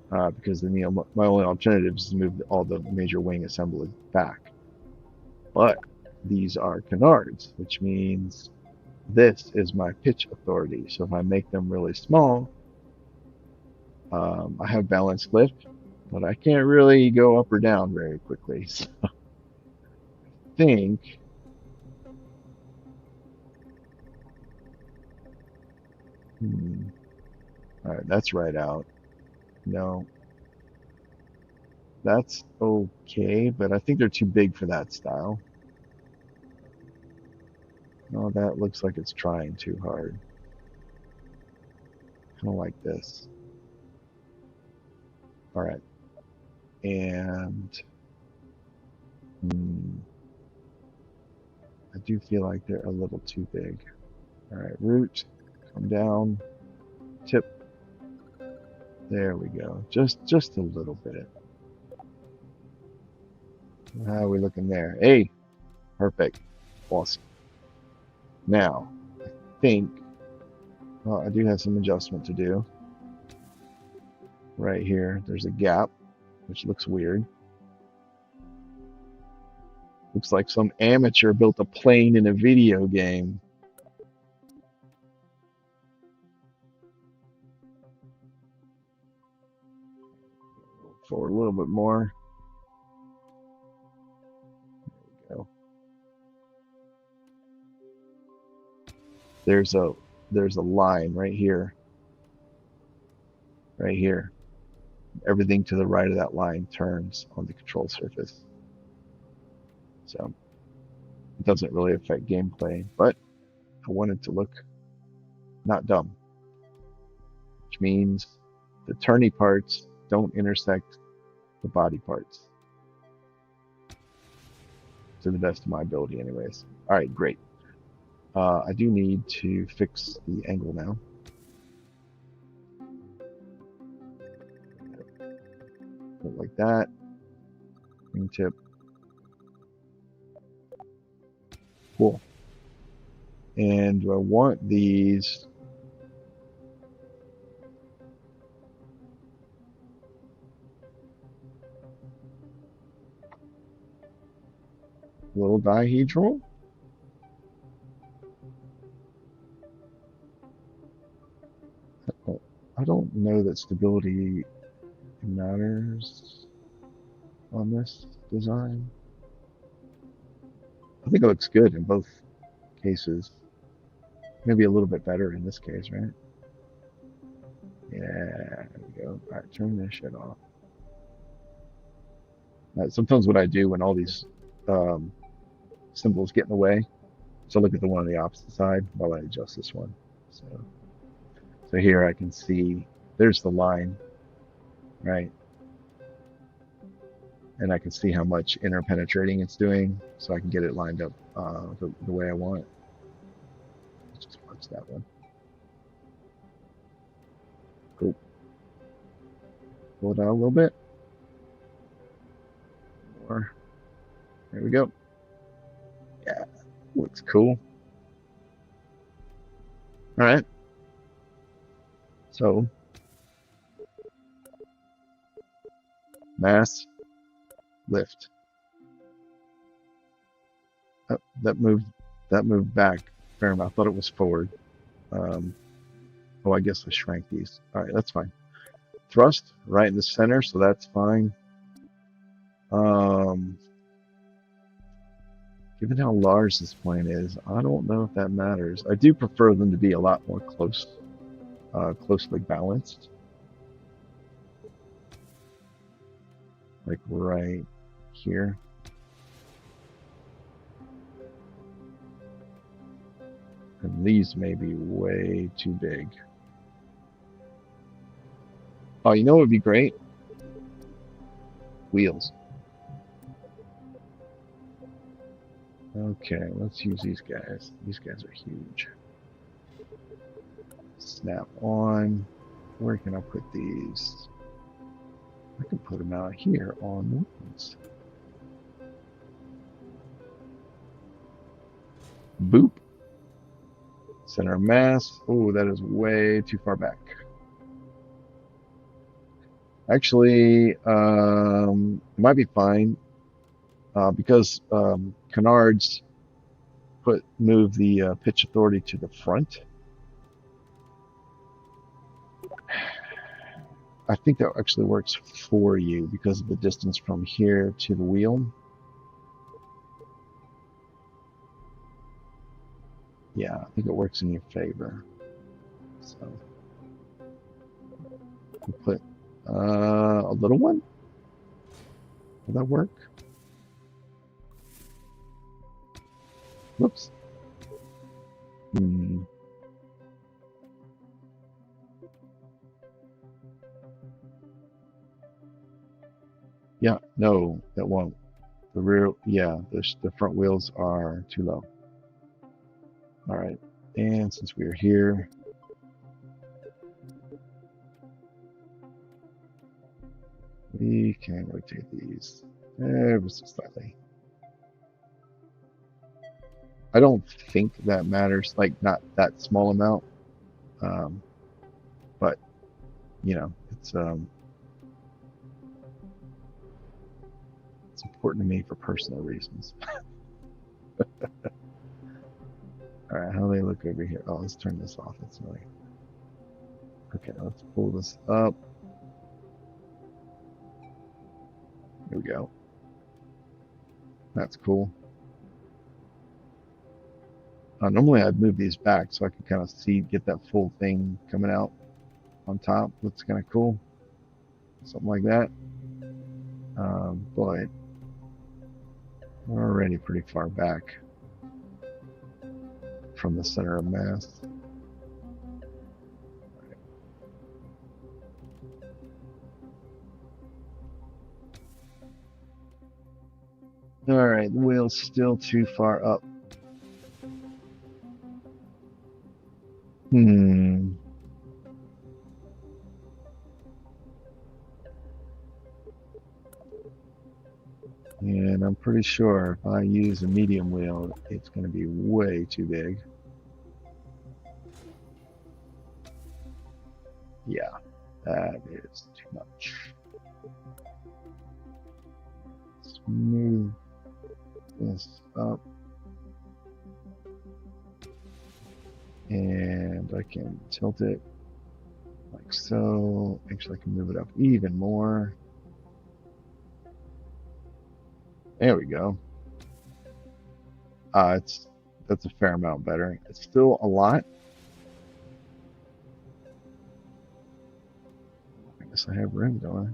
Because then my only alternative is to move all the major wing assembly back. But these are canards, which means this is my pitch authority. So if I make them really small, I have balanced lift, but I can't really go up or down very quickly. So I think all right, that's right out. No, that's okay, but I think they're too big for that style. Oh, that looks like it's trying too hard. Kind of like this. All right. And I do feel like they're a little too big. All right, root, come down, tip. There we go. Just a little bit. How are we looking there? Hey, perfect. Awesome. Now, I think, well, I do have some adjustment to do. Right here, there's a gap, which looks weird. Looks like some amateur built a plane in a video game. Forward a little bit more. There we go. There's a line right here. Right here. Everything to the right of that line turns on the control surface. So it doesn't really affect gameplay, but I want it to look not dumb, which means the turny parts don't intersect the body parts to the best of my ability anyways. All right, great. I do need to fix the angle now. Like that. Wingtip. Cool. And do I want these? Little dihedral? I don't know that stability matters on this design. I think it looks good in both cases. Maybe a little bit better in this case, right? Yeah, there we go. All right, turn this shit off. Sometimes what I do when all these um, symbols get in the way, so I look at the one on the opposite side while I adjust this one. So here I can see there's the line, right? And I can see how much interpenetrating it's doing, so I can get it lined up the way I want it. Let's just watch that one. Cool. Pull it out a little bit more. There we go. Yeah, looks cool. All right. So mass lift. That moved back. Fair enough. I thought it was forward. Um, oh, I guess I shrank these. All right, that's fine. Thrust right in the center, so that's fine. Um, Given how large this plane is, I don't know if that matters. I do prefer them to be a lot more closely balanced, like right here. And these may be way too big. Oh, you know what would be great? Wheels. Okay, let's use these guys. These guys are huge. Snap on. Where can I put these? I can put them out here on the wheels. Boop. Center of mass. Oh, that is way too far back. Actually, it might be fine because canards move the pitch authority to the front. I think that actually works for you because of the distance from here to the wheel. Yeah, I think it works in your favor. So we'll put a little one. Will that work? Whoops. Yeah, no, that won't. The rear, yeah, the front wheels are too low. All right, and since we're here, we can rotate these ever so slightly. I don't think that matters, like not that small amount, but you know, it's important to me for personal reasons. All right, how do they look over here? Oh, let's turn this off. It's really okay. Let's pull this up. Here we go. That's cool. Normally I'd move these back so I could kind of see, get that full thing coming out on top. Looks kind of cool. Something like that. But we're already pretty far back from the center of mass. All right, the wheel's still too far up. And I'm pretty sure if I use a medium wheel, it's going to be way too big. Yeah, that is too much. Let's move this up. And I can tilt it like so. Actually, I can move it up even more. There we go. That's a fair amount better. It's still a lot. I guess I have room, don't I?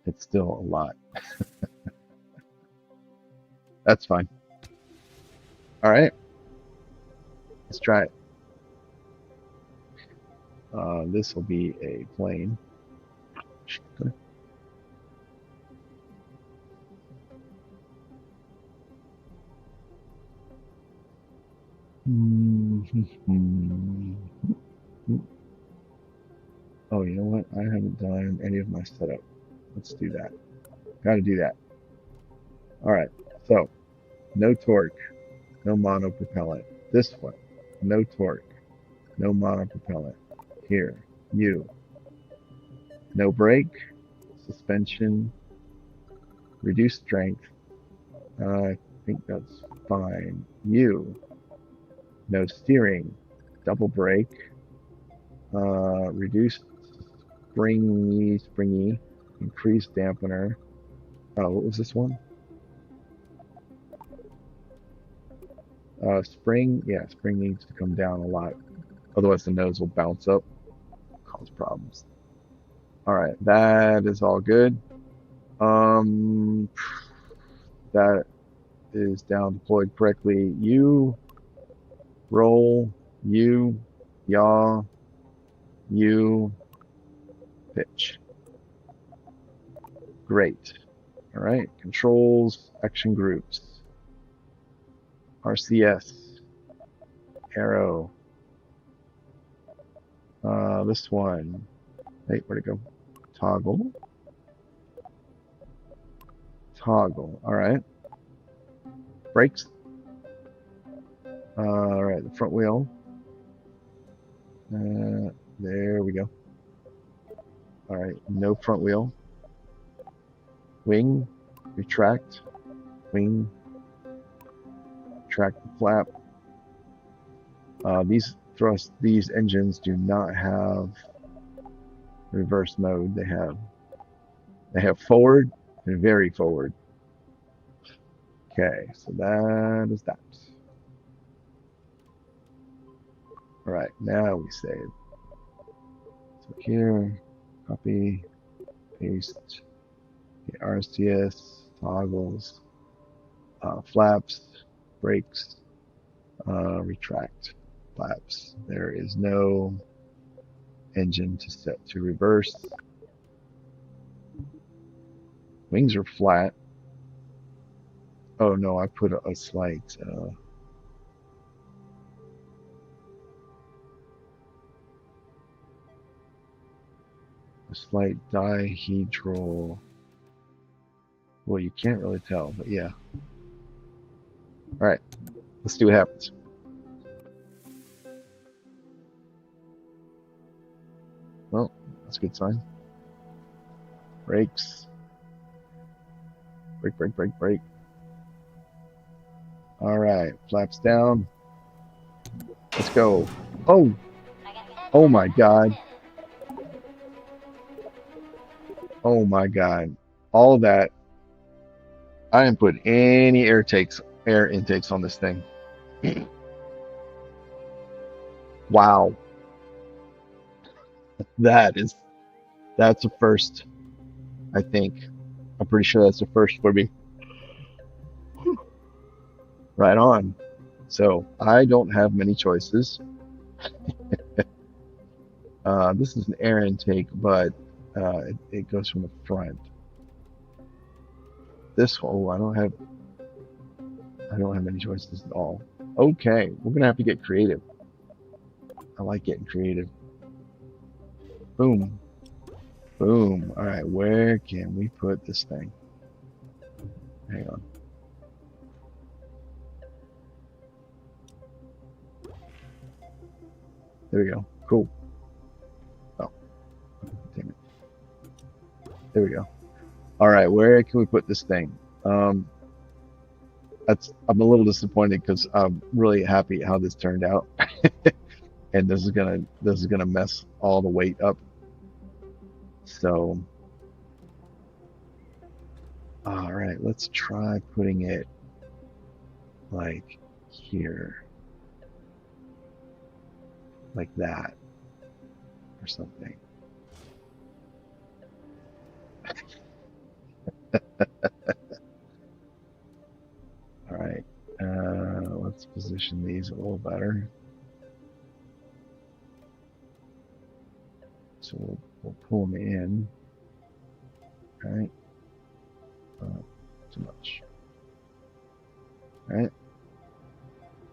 It's still a lot. That's fine. All right. Let's try it. This will be a plane. Oh, you know what? I haven't done any of my setup. Let's do that. Got to do that. All right. So, no torque, no monopropellant. This one, no torque. No monopropellant. Here, you. No brake, suspension, reduced strength. I think that's fine. You. No steering, double brake, reduced springy, increased dampener. Oh, what was this one? Spring, yeah, spring needs to come down a lot. Otherwise the nose will bounce up, cause problems. All right, that is all good. Um, that is down deployed correctly. You roll, you yaw, you pitch. Great. All right, controls, action groups, RCS, arrow. This one. Hey, where'd it go? Toggle. Toggle. All right. Brakes. All right, the front wheel. There we go. All right, no front wheel. Wing, retract, wing, retract the flap. These engines do not have reverse mode. They have forward and very forward. Okay, so that is that. All right, now we save. So here, copy, paste, the RCS, toggles, flaps, brakes, retract flaps. There is no engine to set to reverse. Wings are flat. Oh no, I put a slight dihedral. Well, you can't really tell, but yeah. All right, let's see what happens. Well, that's a good sign. Brakes. Brake, brake, brake, brake. All right, flaps down. Let's go. Oh, oh my God. Oh my God. All that. I didn't put any air intakes on this thing. Wow. That's a first, I think. I'm pretty sure that's a first for me. Right on. So I don't have many choices. This is an air intake, but it goes from the front. This one, oh, I don't have many choices at all. Okay, we're gonna have to get creative. I like getting creative. Boom, boom. All right, where can we put this thing? Hang on. There we go. Cool. Oh, damn it. There we go. All right, where can we put this thing? I'm a little disappointed because I'm really happy how this turned out, and this is gonna mess all the weight up. So, all right, let's try putting it like here, like that, or something. All right, let's position these a little better. So we'll pull them in. All right, too much. All right,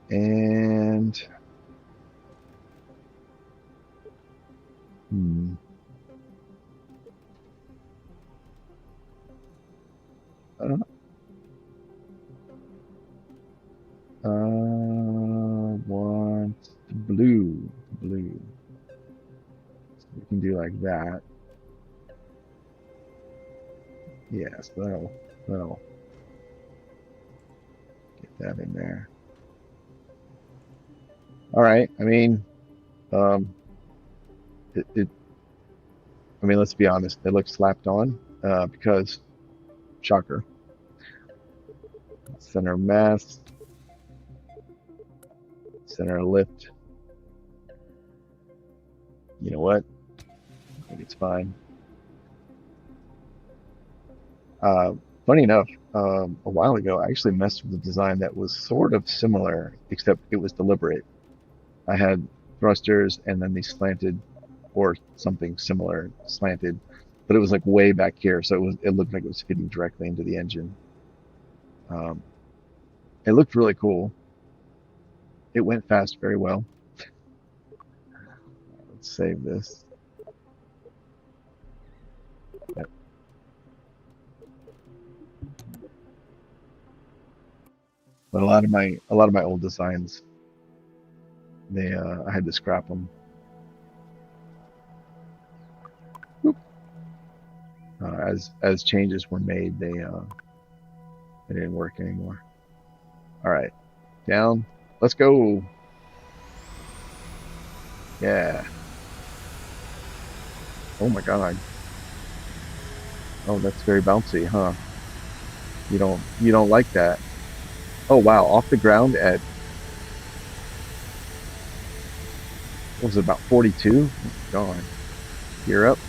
and I don't know. Want the blue. The blue. So we can do like that. Yes, that'll get that in there. All right. I mean, um, it I mean, let's be honest. It looks slapped on because shocker. Center mass, center lift. You know what? I think it's fine. Uh, Funny enough, a while ago, I actually messed with a design that was sort of similar, except it was deliberate. I had thrusters and then they slanted, or something similar, slanted, but it was like way back here, so it looked like it was fitting directly into the engine. Um, it looked really cool. It went fast very well. Let's save this. Yep. But a lot of my old designs, they I had to scrap them. As changes were made, they didn't work anymore. All right, down. Let's go. Yeah. Oh my God. Oh, that's very bouncy, huh? You don't like that. Oh wow, off the ground at what was it, about 42? Oh, God. You're up.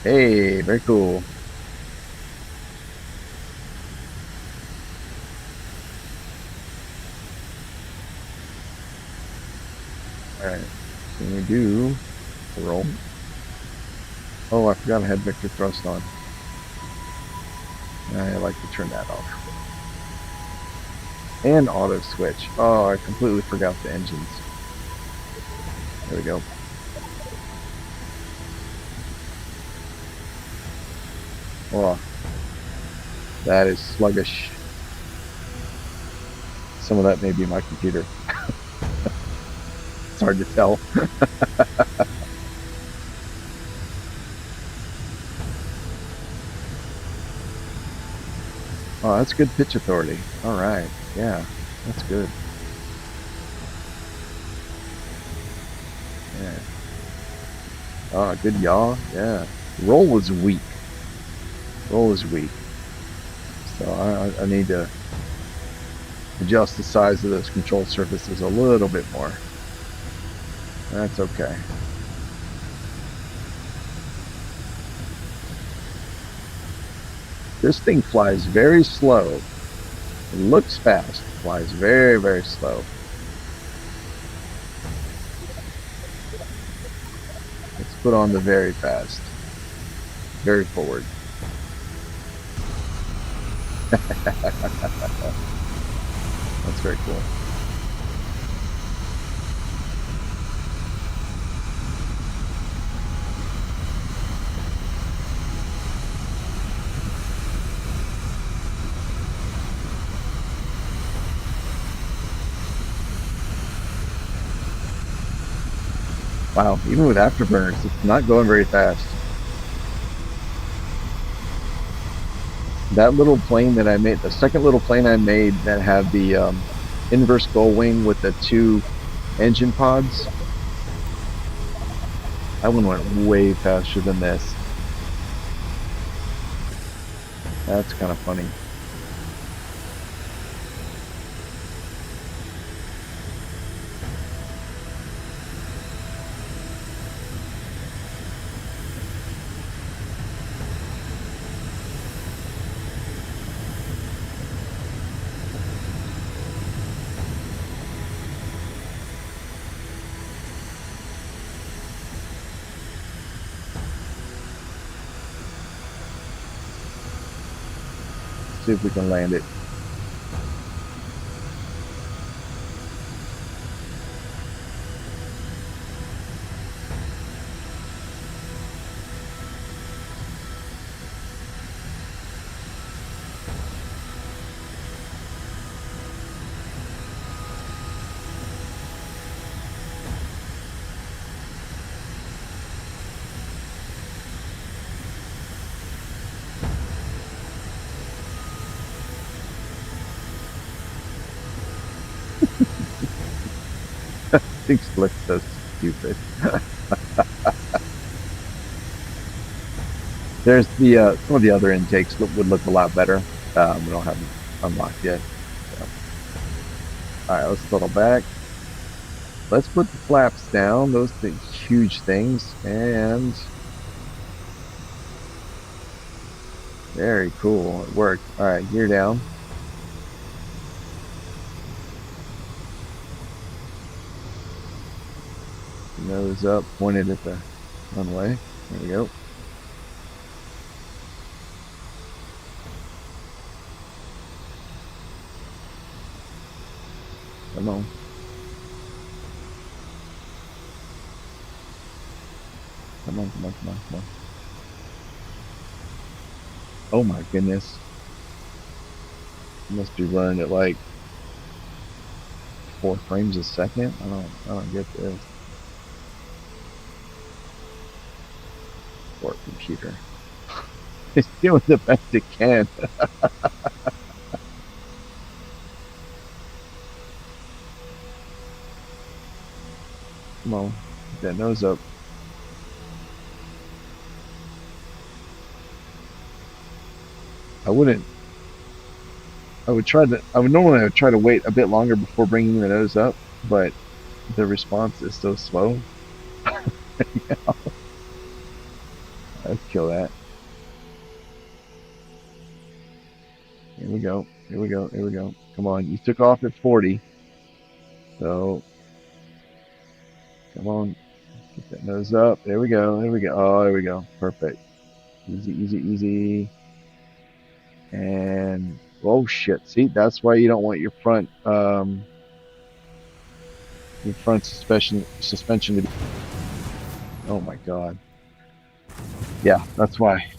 Hey, very cool. All right. So we do the roll. Oh, I forgot I had vector thrust on. I like to turn that off. And auto switch. Oh, I completely forgot the engines. There we go. Oh, that is sluggish. Some of that may be my computer. It's hard to tell. Oh, that's good pitch authority. All right. Yeah, that's good. Yeah. Oh, good yaw. Yeah. Roll was weak. Roll was weak. So I need to adjust the size of those control surfaces a little bit more. That's okay. This thing flies very slow. It looks fast. Flies very, very slow. Let's put on the very fast. Very forward. That's very cool. Wow, even with afterburners, it's not going very fast. That little plane that I made, the second little plane I made that had the inverse gull wing with the two engine pods, that one went way faster than this. That's kind of funny. See if we can land it. Things look so stupid. There's the some of the other intakes would look a lot better. We don't have them unlocked yet. So, all right, let's throttle back. Let's put the flaps down. Those huge things, and very cool. It worked. All right, gear down. Nose up, pointed at the runway. There we go. Come on. Come on, come on, come on, come on. Oh my goodness. You must be running at like 4 frames a second. I don't get this. Poor computer. It's doing the best it can. Come on. Get that nose up. I wouldn't I would normally try to wait a bit longer before bringing the nose up, but the response is so slow. I'd kill that. Here we go. Here we go. Here we go. Come on. You took off at 40. So come on. Get that nose up. There we go. There we go. Oh, there we go. Perfect. Easy, easy, easy. And oh shit. See, that's why you don't want your front suspension to be. Oh my God. Yeah, that's why.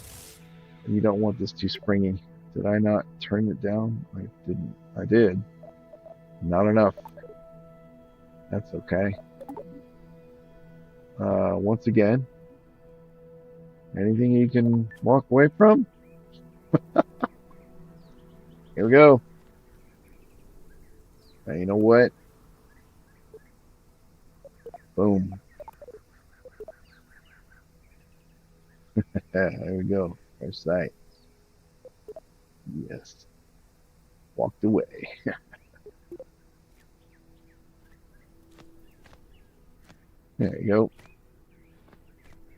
You don't want this too springy. Did I not turn it down? I didn't. I did. Not enough. That's okay. Once again, anything you can walk away from? Here we go. Now, you know what? Boom. Yeah, there we go. First sight. Yes. Walked away. There you go.